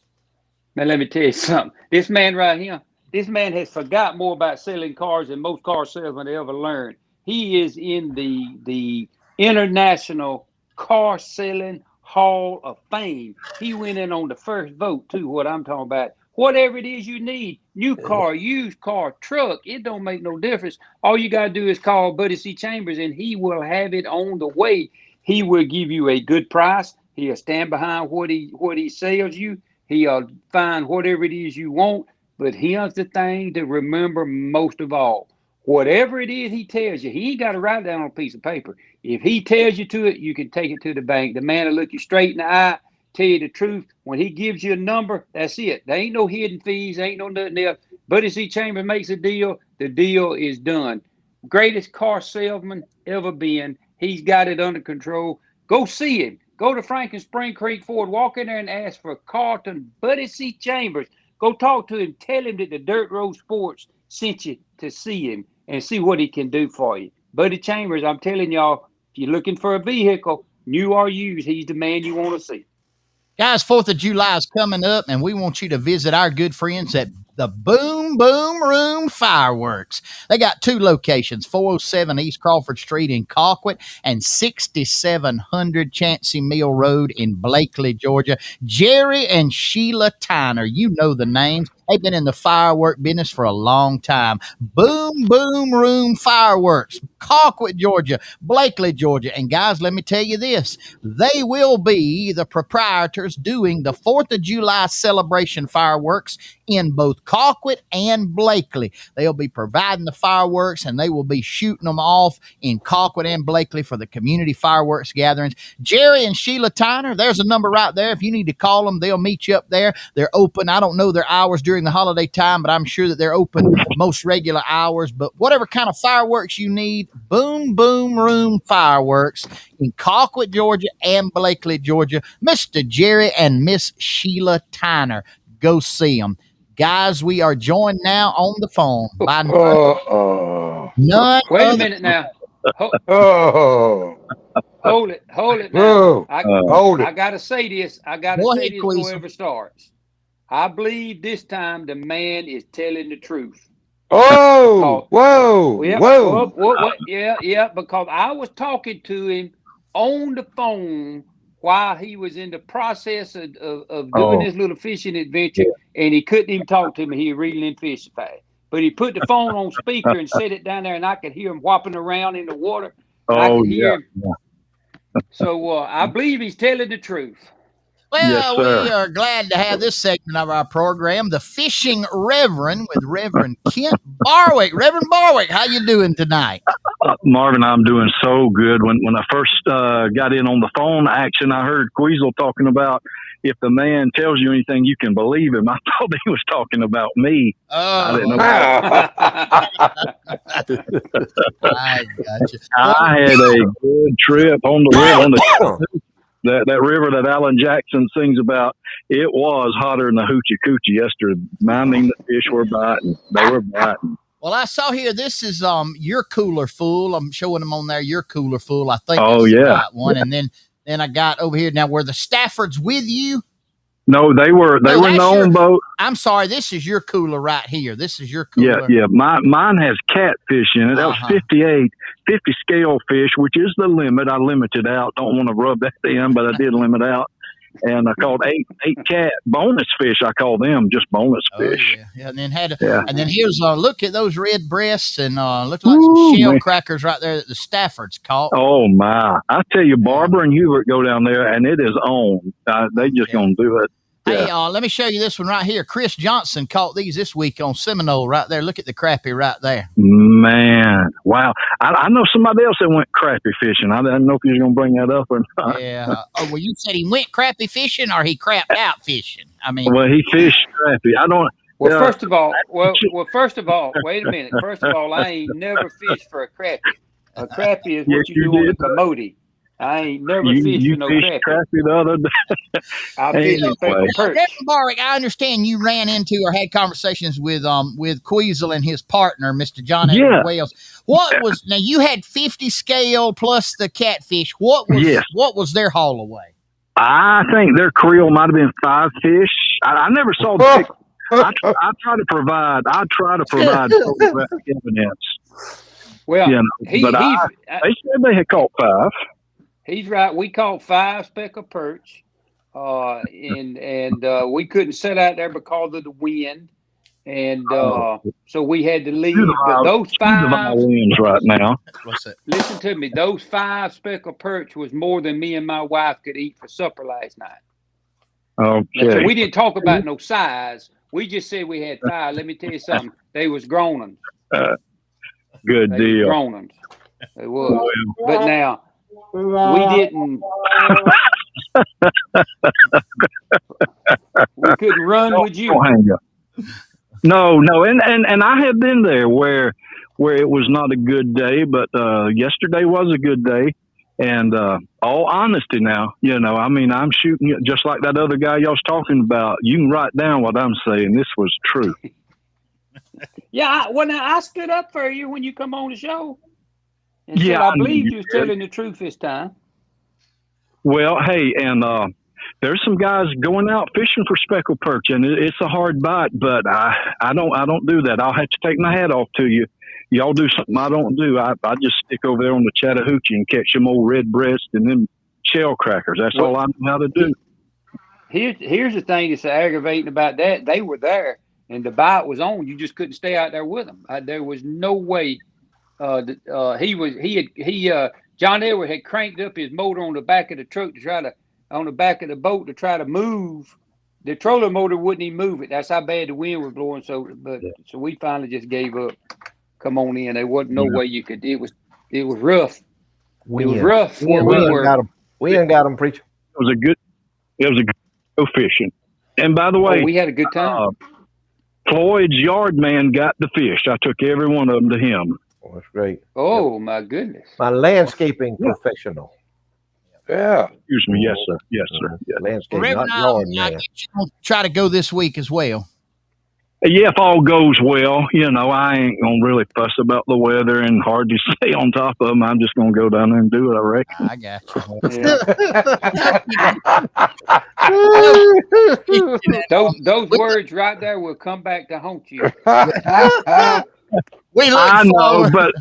Now let me tell you something. This man right here, this man has forgot more about selling cars than most car salesmen ever learned. He is in the International Car Selling Hall of Fame. He went in on the first vote too. What I'm talking about. Whatever it is you need, new car, used car, truck, it don't make no difference. All you gotta do is call Buddy C. Chambers, and he will have it on the way. He will give you a good price. He'll stand behind what he sells you. He'll find whatever it is you want. But here's the thing to remember most of all. Whatever it is he tells you, he ain't got to write it down on a piece of paper. If he tells you to it, you can take it to the bank. The man will look you straight in the eye, tell you the truth. When he gives you a number, that's it. There ain't no hidden fees, ain't no nothing else. Buddy C. Chambers makes a deal, the deal is done. Greatest car salesman ever been. He's got it under control. Go see him. Go to Franklin Spring Creek Ford. Walk in there and ask for Carlton Buddy C. Chambers. Go talk to him. Tell him that the Dirt Road Sports sent you to see him and see what he can do for you. Buddy Chambers, I'm telling y'all, if you're looking for a vehicle, new or used, he's the man you want to see. Guys, 4th of July is coming up, and we want you to visit our good friends at the Boom Boom Room Fireworks. They got 2 locations, 407 East Crawford Street in Colquitt and 6700 Chancey Mill Road in Blakely, Georgia. Jerry and Sheila Tyner, you know the names. They've been in the firework business for a long time. Boom Boom Room Fireworks, Colquitt, Georgia, Blakely, Georgia. And guys, let me tell you this. They will be the proprietors doing the 4th of July celebration fireworks in both Colquitt and Blakely. They'll be providing the fireworks, and they will be shooting them off in Colquitt and Blakely for the community fireworks gatherings. Jerry and Sheila Tyner, there's a number right there. If you need to call them, they'll meet you up there. They're open. I don't know their hours during the holiday time, but I'm sure that they're open most regular hours. But whatever kind of fireworks you need, Boom Boom Room Fireworks in Colquitt, Georgia and Blakely, Georgia. Mr. Jerry and Miss Sheila Tyner. Go see them. Guys, we are joined now on the phone by none Wait a other. minute now. Oh, Hold it now. oh, hold I it. gotta say this. I gotta Go say ahead, this before Queasy. it ever starts. I believe this time the man is telling the truth. Oh, Because, whoa, yeah, whoa. yeah, because I was talking to him on the phone while he was in the process of doing Oh, this little fishing adventure, yeah. and he couldn't even talk to me. He was reeling in fish fast. But he put the phone on speaker and set it down there, and I could hear him whopping around in the water, and I Oh, could yeah. hear him. So I believe he's telling the truth. Yes, Well, sir. we are glad to have this segment of our program, the Fishing Reverend, with Reverend Kent Barwick. Reverend Barwick, how you doing tonight? Marvin, I'm doing so good. When I first got in on the phone action, I heard Queasel talking about if the man tells you anything, you can believe him. I thought he was talking about me. I didn't know. I got you. I had a good trip on the river, on that river that Alan Jackson sings about. It was hotter than the hoochie coochie yesterday. I mean, the fish were biting. They were biting. Well, I saw here. This is your cooler full. I'm showing them on there. Your cooler full. I think Oh, that's the yeah. right one. And then I got over here now. Were the Staffords with you? No, they were No, in the that's your- own boat. I'm sorry. This is your cooler right here. This is your Yeah, cooler. yeah. Mine has catfish in it. That was Uh-huh. 50 scale fish, which is the limit. I limited out. Don't want to rub that in, but I did limit out. And I caught eight cat bonus fish. I call them just bonus Oh fish. yeah. And then Yeah. and then here's look at those red breasts and look like Ooh, some shell man. crackers right there that the Staffords caught. Oh my! I tell you, Barbara and Hubert go down there, and it is on. They just Yeah. gonna do it. Hey, Yeah. let me show you this one right here. Chris Johnson caught these this week on Seminole right there. Look at the crappie right there. Man, wow! I know somebody else that went crappie fishing. I didn't know if you was gonna bring that up or not. Yeah. Oh, well, you said he went crappie fishing or he crapped out fishing. I mean, Well, he fished crappie. I don't. Well, first of all, wait a minute. First of all, I ain't never fished for a crappie. A crappie is what Yes, you you do on a did. commodity. I ain't never You fished for no fished crappie. crappie the other day. I fished Anyway. speckled perch. Reverend Barwick, I understand you ran into or had conversations with Queasel and his partner, Mr. John Edward Yeah. Wells. What was now you had 50 scale plus the catfish. What was their haul away? I think their creel might have been 5 fish. I never saw the pic. I try to provide photographic evidence. Well, You know, he, but they said they had caught 5. he's right. We caught 5 speckled perch, and we couldn't sit out there because of the wind, and so we had to leave. But those The 5, violins right now. What's that? listen to me. Those 5 speckled perch was more than me and my wife could eat for supper last night. Okay. So we didn't talk about no size. We just said we had 5. Let me tell you something. They was grown ones. Good They deal. was grown ones. They was. But now we didn't. We couldn't run with you. Don't hang up. No, and I have been there where it was not a good day, but yesterday was a good day. And all honesty now, I mean, I'm shooting it just like that other guy y'all's talking about. You can write down what I'm saying. This was true. Yeah, I stood up for you when you come on the show. And Yeah, said, I I believe knew you was you did. telling the truth this time. Well, hey, and there's some guys going out fishing for speckled perch, and it's a hard bite, but I don't do that. I'll have to take my hat off to you. Y'all do something I don't do. I just stick over there on the Chattahoochee and catch them old red breast and them shell crackers. That's all I know how to do. Here's the thing that's aggravating about that. They were there, and the bite was on. You just couldn't stay out there with them. There was no way. John Edward had cranked up his motor on the back of the truck on the back of the boat to try to move the trolling motor wouldn't even move it. That's how bad the wind was blowing. So we finally just gave up. Come on in. There wasn't no way you could. It was rough. It was rough where we were. We ain't got them, preacher. It was a good go fishing. And by the way, we had a good time. Floyd's yard man got the fish. I took every one of them to him. Oh, that's great. Oh, my goodness. My landscaping professional. Yeah. Excuse me. Yes, sir. Yes, sir. Yes. Landscaping, Reverend, not yard I man. guess you're going to try to go this week as well. Yeah, if all goes well, I ain't going to really fuss about the weather and hard to stay on top of them. I'm just going to go down there and do it, I reckon. I got you. Those words right there will come back to haunt you. I know, but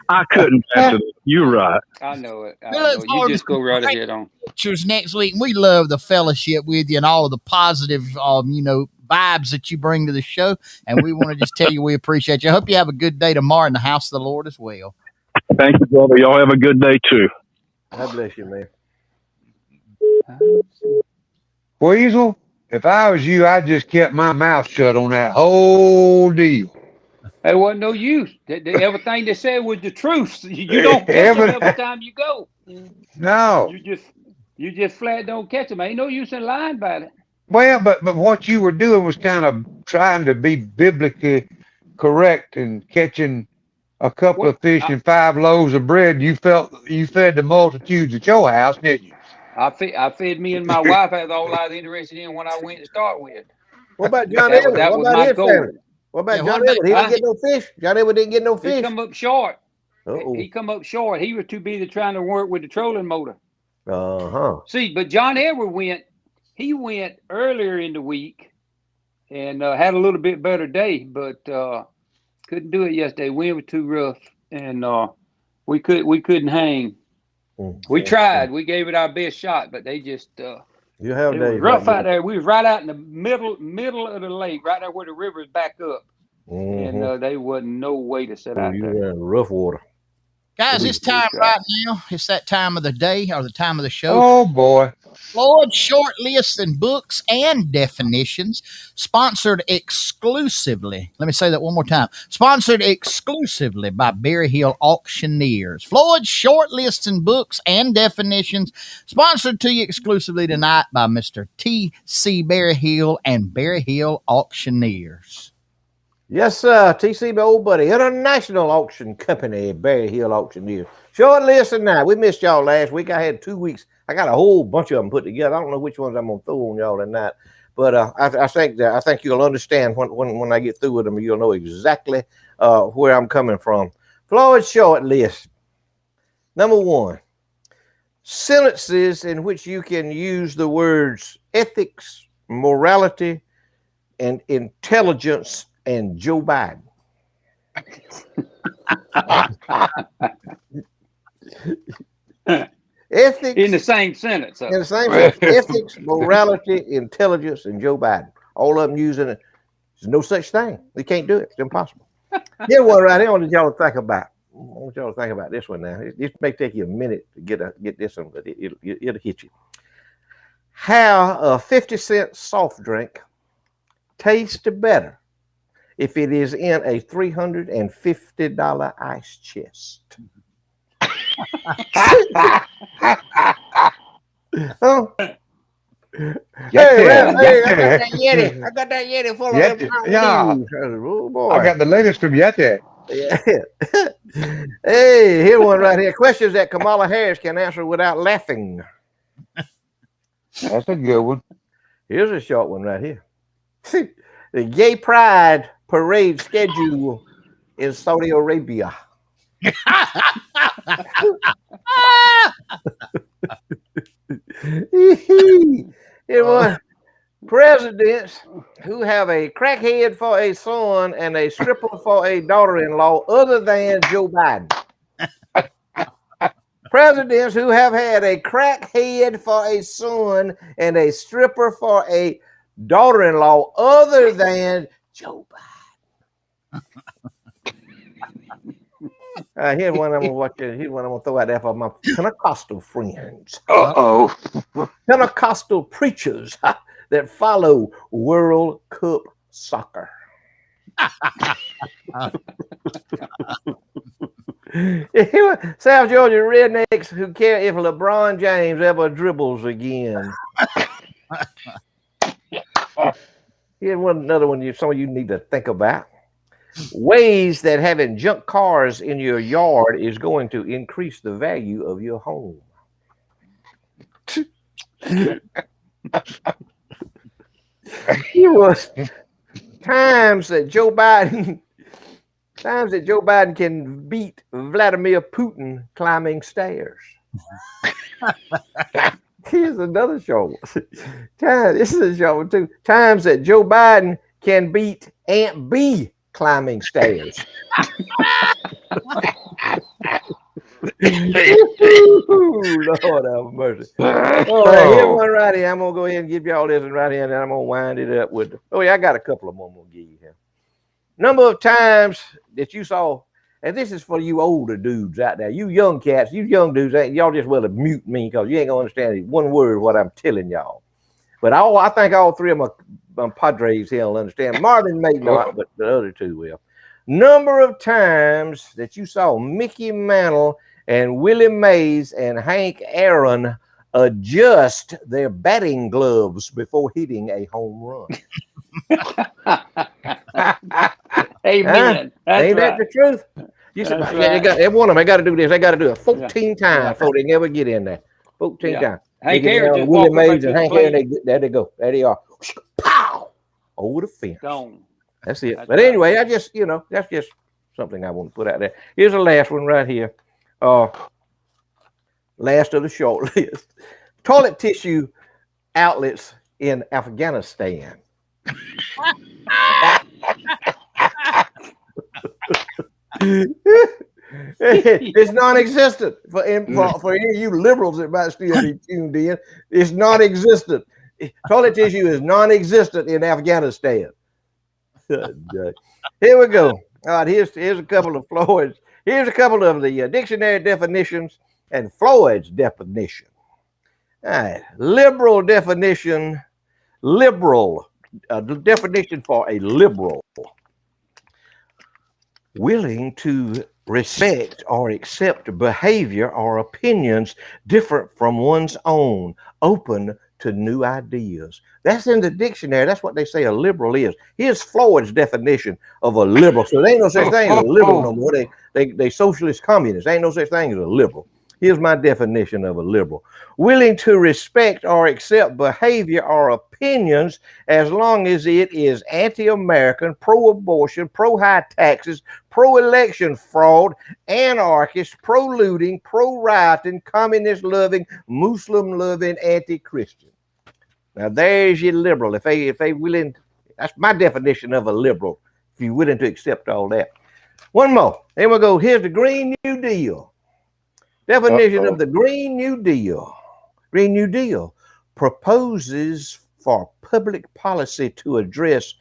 I couldn't pass it. You're right. I know it. You just go right ahead on. Pictures next week. We love the fellowship with you and all of the positive, vibes that you bring to the show. And we want to just tell you we appreciate you. I hope you have a good day tomorrow in the house of the Lord as well. Thank you, brother. Y'all have a good day, too. God bless you, man. Weasel, if I was you, I'd just kept my mouth shut on that whole deal. There wasn't no use. Everything they said was the truth. You don't catch them every time you go. No. You just flat don't catch them. Ain't no use in lying about it. Well, but what you were doing was kind of trying to be biblically correct and catching a couple of fish and 5 loaves of bread. You fed the multitudes at your house, didn't you? I fed me and my wife. That's all I was interested in when I went to start with. What about John Edwards? That was my goal. What about John Edwards? He didn't get no fish. John Edwards didn't get no fish. He come up short. Uh-oh. He come up short. He was too busy trying to work with the trolling motor. See, but John Edwards went earlier in the week and had a little bit better day, but couldn't do it yesterday. Wind was too rough, and we couldn't hang. We tried. We gave it our best shot, but they just you have it was rough out there. We was right out in the middle of the lake, right there where the river's back up, and they wasn't no way to set out there. You were in rough water. Guys, it's time right now. It's that time of the day or the time of the show. Oh, boy. Floyd Short Lists and Books and Definitions, sponsored exclusively. Let me say that one more time. Sponsored exclusively by Berry Hill Auctioneers. Floyd Short Lists and Books and Definitions, sponsored to you exclusively tonight by Mr. T.C. Berry Hill and Berry Hill Auctioneers. Yes, sir. TC, my old buddy, International Auction Company, Berry Hill Auctioneers. Short list tonight. We missed y'all last week. I had 2 weeks. I got a whole bunch of them put together. I don't know which ones I'm gonna throw on y'all tonight, but I think you'll understand when I get through with them. You'll know exactly where I'm coming from. Floyd Short List. Number 1, sentences in which you can use the words ethics, morality, and intelligence and Joe Biden. Ethics in the same sentence. In the same sentence. Ethics, morality, intelligence, and Joe Biden. All of them using it. There's no such thing. We can't do it. It's impossible. Here's one right here I want y'all to think about. I want y'all to think about this one now. This may take you a minute to get this one, but it'll hit you. How a 50-cent soft drink tastes better if it is in a $350 ice chest. Oh. I got that Yeti full of them. Oh, boy. I got the latest from Yeti. Yeah. Hey, here one right here. Questions that Kamala Harris can answer without laughing. That's a good one. Here's a short one right here. The Gay Pride parade schedule in Saudi Arabia. Presidents who have a crackhead for a son and a stripper for a daughter-in-law other than Joe Biden. Presidents who have had a crackhead for a son and a stripper for a daughter-in-law other than Joe Biden. Here's one I'm gonna watch. Here's one I'm gonna throw out there for my Pentecostal friends. Uh-oh. Pentecostal preachers that follow World Cup soccer. South Georgia rednecks who care if LeBron James ever dribbles again. Here's another one some of you need to think about. Ways that having junk cars in your yard is going to increase the value of your home. It was times that Joe Biden can beat Vladimir Putin climbing stairs. Here's another short one. This is a short one too. Times that Joe Biden can beat Aunt B climbing stairs. Ooh, Lord have mercy. Oh, here's one right here. I'm gonna go ahead and give y'all this one right here, and then I'm gonna wind it up with. Oh yeah, I got a couple of them I'm gonna give you here. Number of times that you saw, and this is for you older dudes out there, you young cats, you young dudes, y'all just well to mute me because you ain't gonna understand one word of what I'm telling y'all. But I think all three of my Padres here will understand. Marvin may not, but the other two will. Number of times that you saw Mickey Mantle and Willie Mays and Hank Aaron adjust their batting gloves before hitting a home run. Amen. Ain't that the truth? You said, every one of them, they got to do this. They got to do it 14 times before they ever get in there. 14 times. Hank Aaron just Willie walked Mays and Hank Aaron, there they go. There they are. Pow! Over the fence. Gone. That's it. But anyway, I just, that's just something I want to put out there. Here's the last one right here. Last of the short list. Toilet tissue outlets in Afghanistan. It's non-existent for any of you liberals that might still be tuned in. It's non-existent. Toilet tissue is non-existent in Afghanistan. Here we go. All right, here's a couple of Floyd's. Here's a couple of the dictionary definitions and Floyd's definition. All right, liberal definition. Liberal, the definition for a liberal: willing to respect or accept behavior or opinions different from one's own, open to new ideas. That's in the dictionary. That's what they say a liberal is. Here's Floyd's definition of a liberal. So there ain't no such thing as a liberal no more. They socialist communists. Ain't no such thing as a liberal. Here's my definition of a liberal: willing to respect or accept behavior or opinions as long as it is anti-American, pro-abortion, pro-high taxes, pro-election fraud, anarchist, pro-looting, pro-rioting, communist-loving, Muslim-loving, anti-Christian. Now there's your liberal. If they willing, that's my definition of a liberal. If you're willing to accept all that. One more. Then we'll go. Here's the Green New Deal. Definition of the Green New Deal. Green New Deal proposes for public policy to address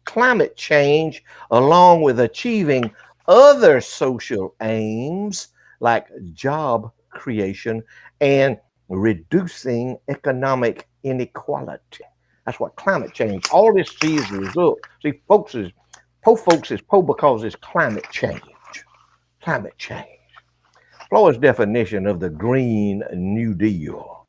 climate change along with achieving other social aims like job creation and reducing economic inequality. That's what climate change. All this sees as a result. See, folks is po because it's climate change. Climate change. Floyd's definition of the Green New Deal: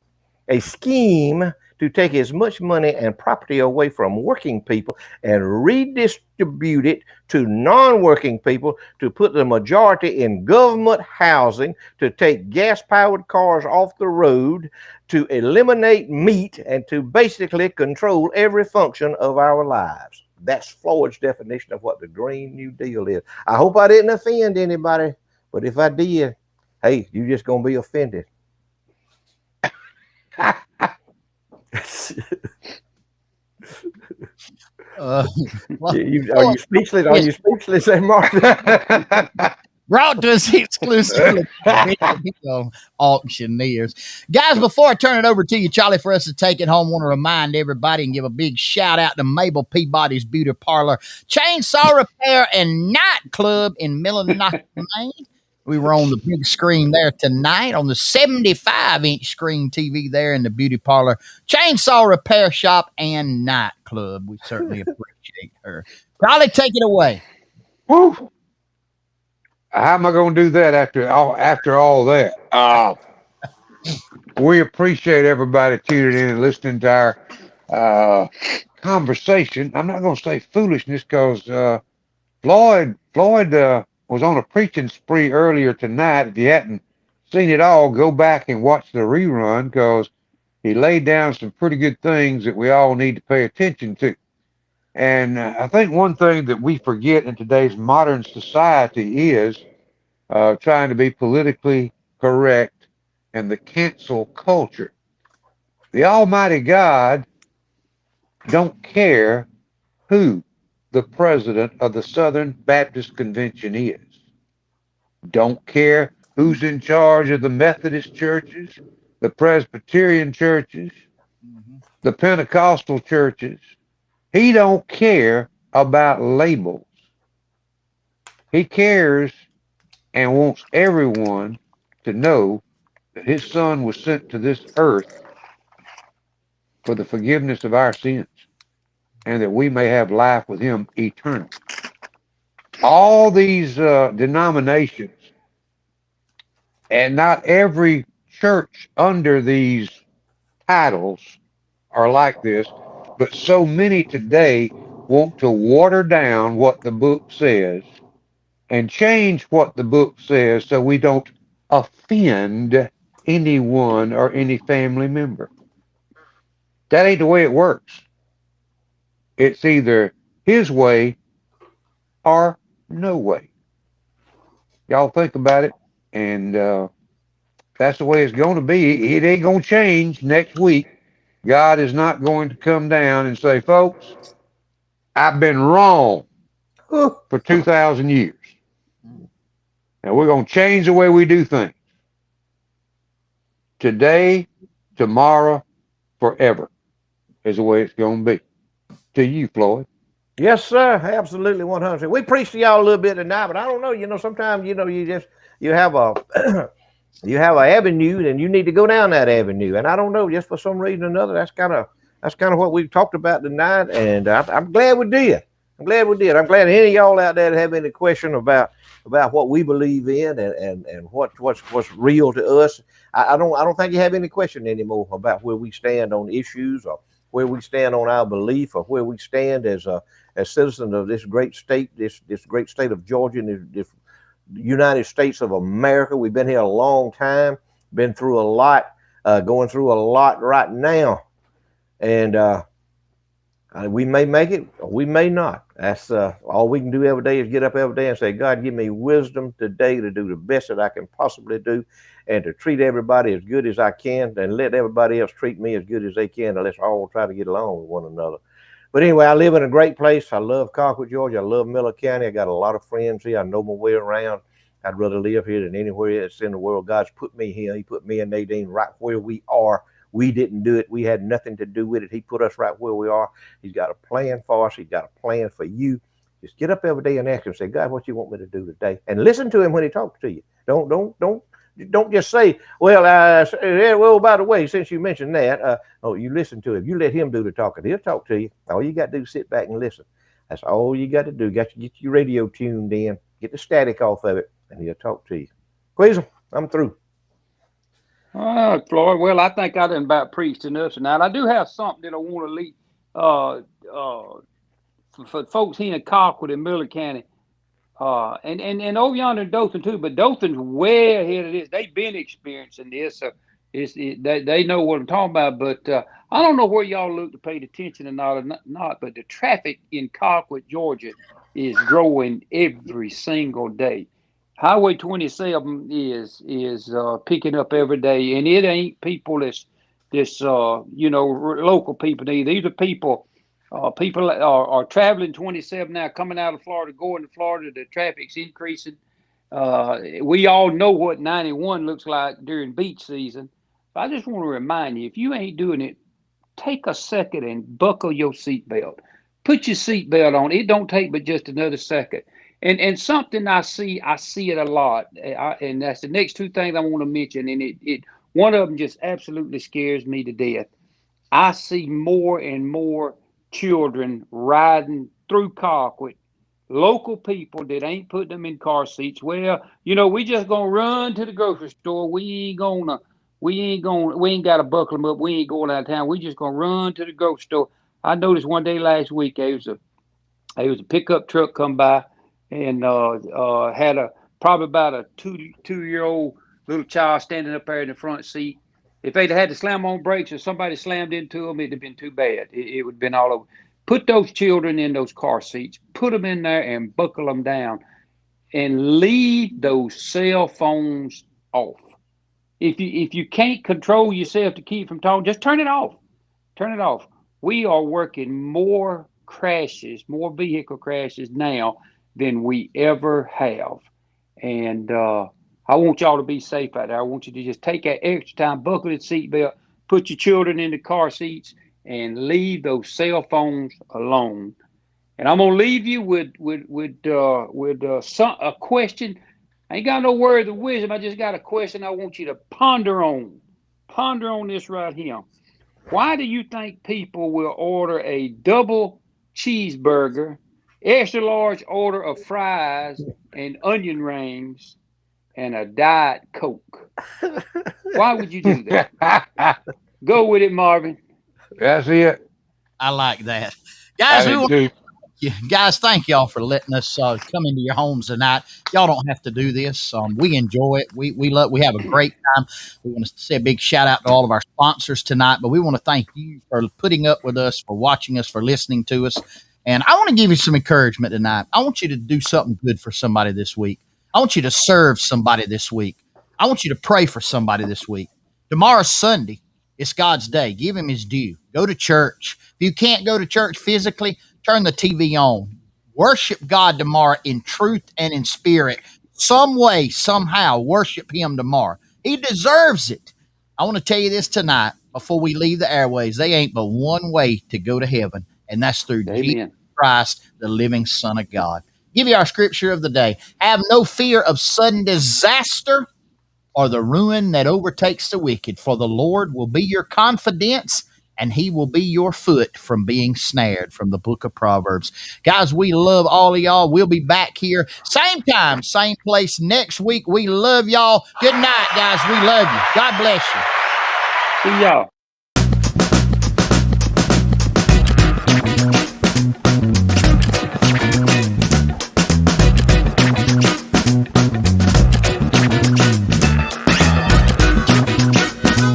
a scheme to take as much money and property away from working people and redistribute it to non-working people, to put the majority in government housing, to take gas-powered cars off the road, to eliminate meat, and to basically control every function of our lives. That's Floyd's definition of what the Green New Deal is. I hope I didn't offend anybody, but if I did, hey, you just gonna be offended. Are you speechless? Are you speechless, Martin? Brought to us exclusively auctioneers. Guys, before I turn it over to you, Charlie, for us to take it home, I want to remind everybody and give a big shout out to Mabel Peabody's Beauty Parlor, Chainsaw Repair and Nightclub in Millinock, Maine. We were on the big screen there tonight on the 75-inch screen TV there in the beauty parlor, chainsaw repair shop, and nightclub. We certainly appreciate her. Charlie, take it away. Woo! How am I going to do that after all that? We appreciate everybody tuning in and listening to our conversation. I'm not going to say foolishness because Floyd was on a preaching spree earlier tonight. If you hadn't seen it all, go back and watch the rerun because he laid down some pretty good things that we all need to pay attention to. And I think one thing that we forget in today's modern society is trying to be politically correct and the cancel culture. The Almighty God don't care who the president of the Southern Baptist Convention is. Don't care who's in charge of the Methodist churches, the Presbyterian churches, the Pentecostal churches. He don't care about labels. He cares and wants everyone to know that his son was sent to this earth for the forgiveness of our sins and that we may have life with him eternal. All these denominations, and not every church under these titles are like this, but so many today want to water down what the book says and change what the book says so we don't offend anyone or any family member. That ain't the way it works. It's either his way or no way. Y'all think about it, and that's the way it's going to be. It ain't going to change next week. God is not going to come down and say, folks, I've been wrong for 2,000 years. And we're going to change the way we do things. Today, tomorrow, forever is the way it's going to be. To you, Floyd. Yes, sir. Absolutely, 100. We preached to y'all a little bit tonight, but I don't know. Sometimes you have a you have an avenue, and you need to go down that avenue. And I don't know, just for some reason or another, that's kind of what we've talked about tonight. And I'm glad we did. I'm glad any of y'all out there that have any question about what we believe in and what's real to us. I don't think you have any question anymore about where we stand on issues or where we stand on our belief or where we stand as citizens of this great state, this great state of Georgia, and this United States of America. We've been here a long time, been through a lot, going through a lot right now, and we may make it or we may not. That's all we can do every day is get up every day and say, God, give me wisdom today to do the best that I can possibly do and to treat everybody as good as I can and let everybody else treat me as good as they can, and let's all try to get along with one another. But anyway, I live in a great place. I love Concord, Georgia. I love Miller County. I got a lot of friends here. I know my way around. I'd rather live here than anywhere else in the world. God's put me here. He put me and Nadine right where we are. We didn't do it. We had nothing to do with it. He put us right where we are. He's got a plan for us. He's got a plan for you. Just get up every day and ask him, say, God, what you want me to do today? And listen to him when he talks to you. Don't just say, well, by the way, since you mentioned that, you listen to him. You let him do the talking. He'll talk to you. All you got to do is sit back and listen. That's all you got to do. Got to get your radio tuned in, get the static off of it, and he'll talk to you. Queasel, I'm through. All right, Floyd. Well, I think I done about preached enough tonight. I do have something that I want to leave for folks here in Colquitt and Miller County. And over yonder in Dothan too, but Dothan's way ahead of this. They've been experiencing this, so they know what I'm talking about. But I don't know where y'all look to pay attention or not. But the traffic in Colquitt, Georgia, is growing every single day. Highway 27 is picking up every day, and it ain't people that's local people. These are people. People are traveling 27 now, coming out of Florida, going to Florida. The traffic's increasing. We all know what 91 looks like during beach season. I just want to remind you, if you ain't doing it, take a second and buckle your seatbelt. Put your seatbelt on. It don't take but just another second. And something I see it a lot, and that's the next two things I want to mention. And it one of them just absolutely scares me to death. I see more and more children riding through Colquitt, local people that ain't putting them in car seats. Well, we just gonna run to the grocery store. We ain't gotta buckle them up. We ain't going out of town. We just gonna run to the grocery store. I noticed one day last week there was a pickup truck come by and had probably about a 2 year old little child standing up there in the front seat. If they'd had to slam on brakes or somebody slammed into them, it'd have been too bad. It would have been all over. Put those children in those car seats, put them in there and buckle them down, and leave those cell phones off. If you can't control yourself to keep from talking, just turn it off. Turn it off. We are working more crashes, more vehicle crashes now than we ever have. And I want y'all to be safe out there. I want you to just take that extra time, buckle the seatbelt, put your children in the car seats, and leave those cell phones alone. And I'm gonna leave you with a question. I ain't got no words of wisdom. I just got a question I want you to ponder on. Ponder on this right here. Why do you think people will order a double cheeseburger, extra large order of fries and onion rings, and a Diet Coke? Why would you do that? Go with it, Marvin. That's it. I like that. Guys, I do. Guys, thank y'all for letting us come into your homes tonight. Y'all don't have to do this. We enjoy it. We have a great time. We want to say a big shout out to all of our sponsors tonight, but we want to thank you for putting up with us, for watching us, for listening to us. And I want to give you some encouragement tonight. I want you to do something good for somebody this week. I want you to serve somebody this week. I want you to pray for somebody this week. Tomorrow's Sunday. It's God's day. Give him his due. Go to church. If you can't go to church physically, turn the TV on. Worship God tomorrow in truth and in spirit. Some way, somehow, worship him tomorrow. He deserves it. I want to tell you this tonight before we leave the airways. They ain't but one way to go to heaven, and that's through Jesus Christ, the living Son of God. Give you our scripture of the day. Have no fear of sudden disaster or the ruin that overtakes the wicked, for the Lord will be your confidence, and he will be your foot from being snared, from the book of Proverbs. Guys, we love all of y'all. We'll be back here same time, same place next week. We love y'all. Good night, guys. We love you. God bless you. See y'all.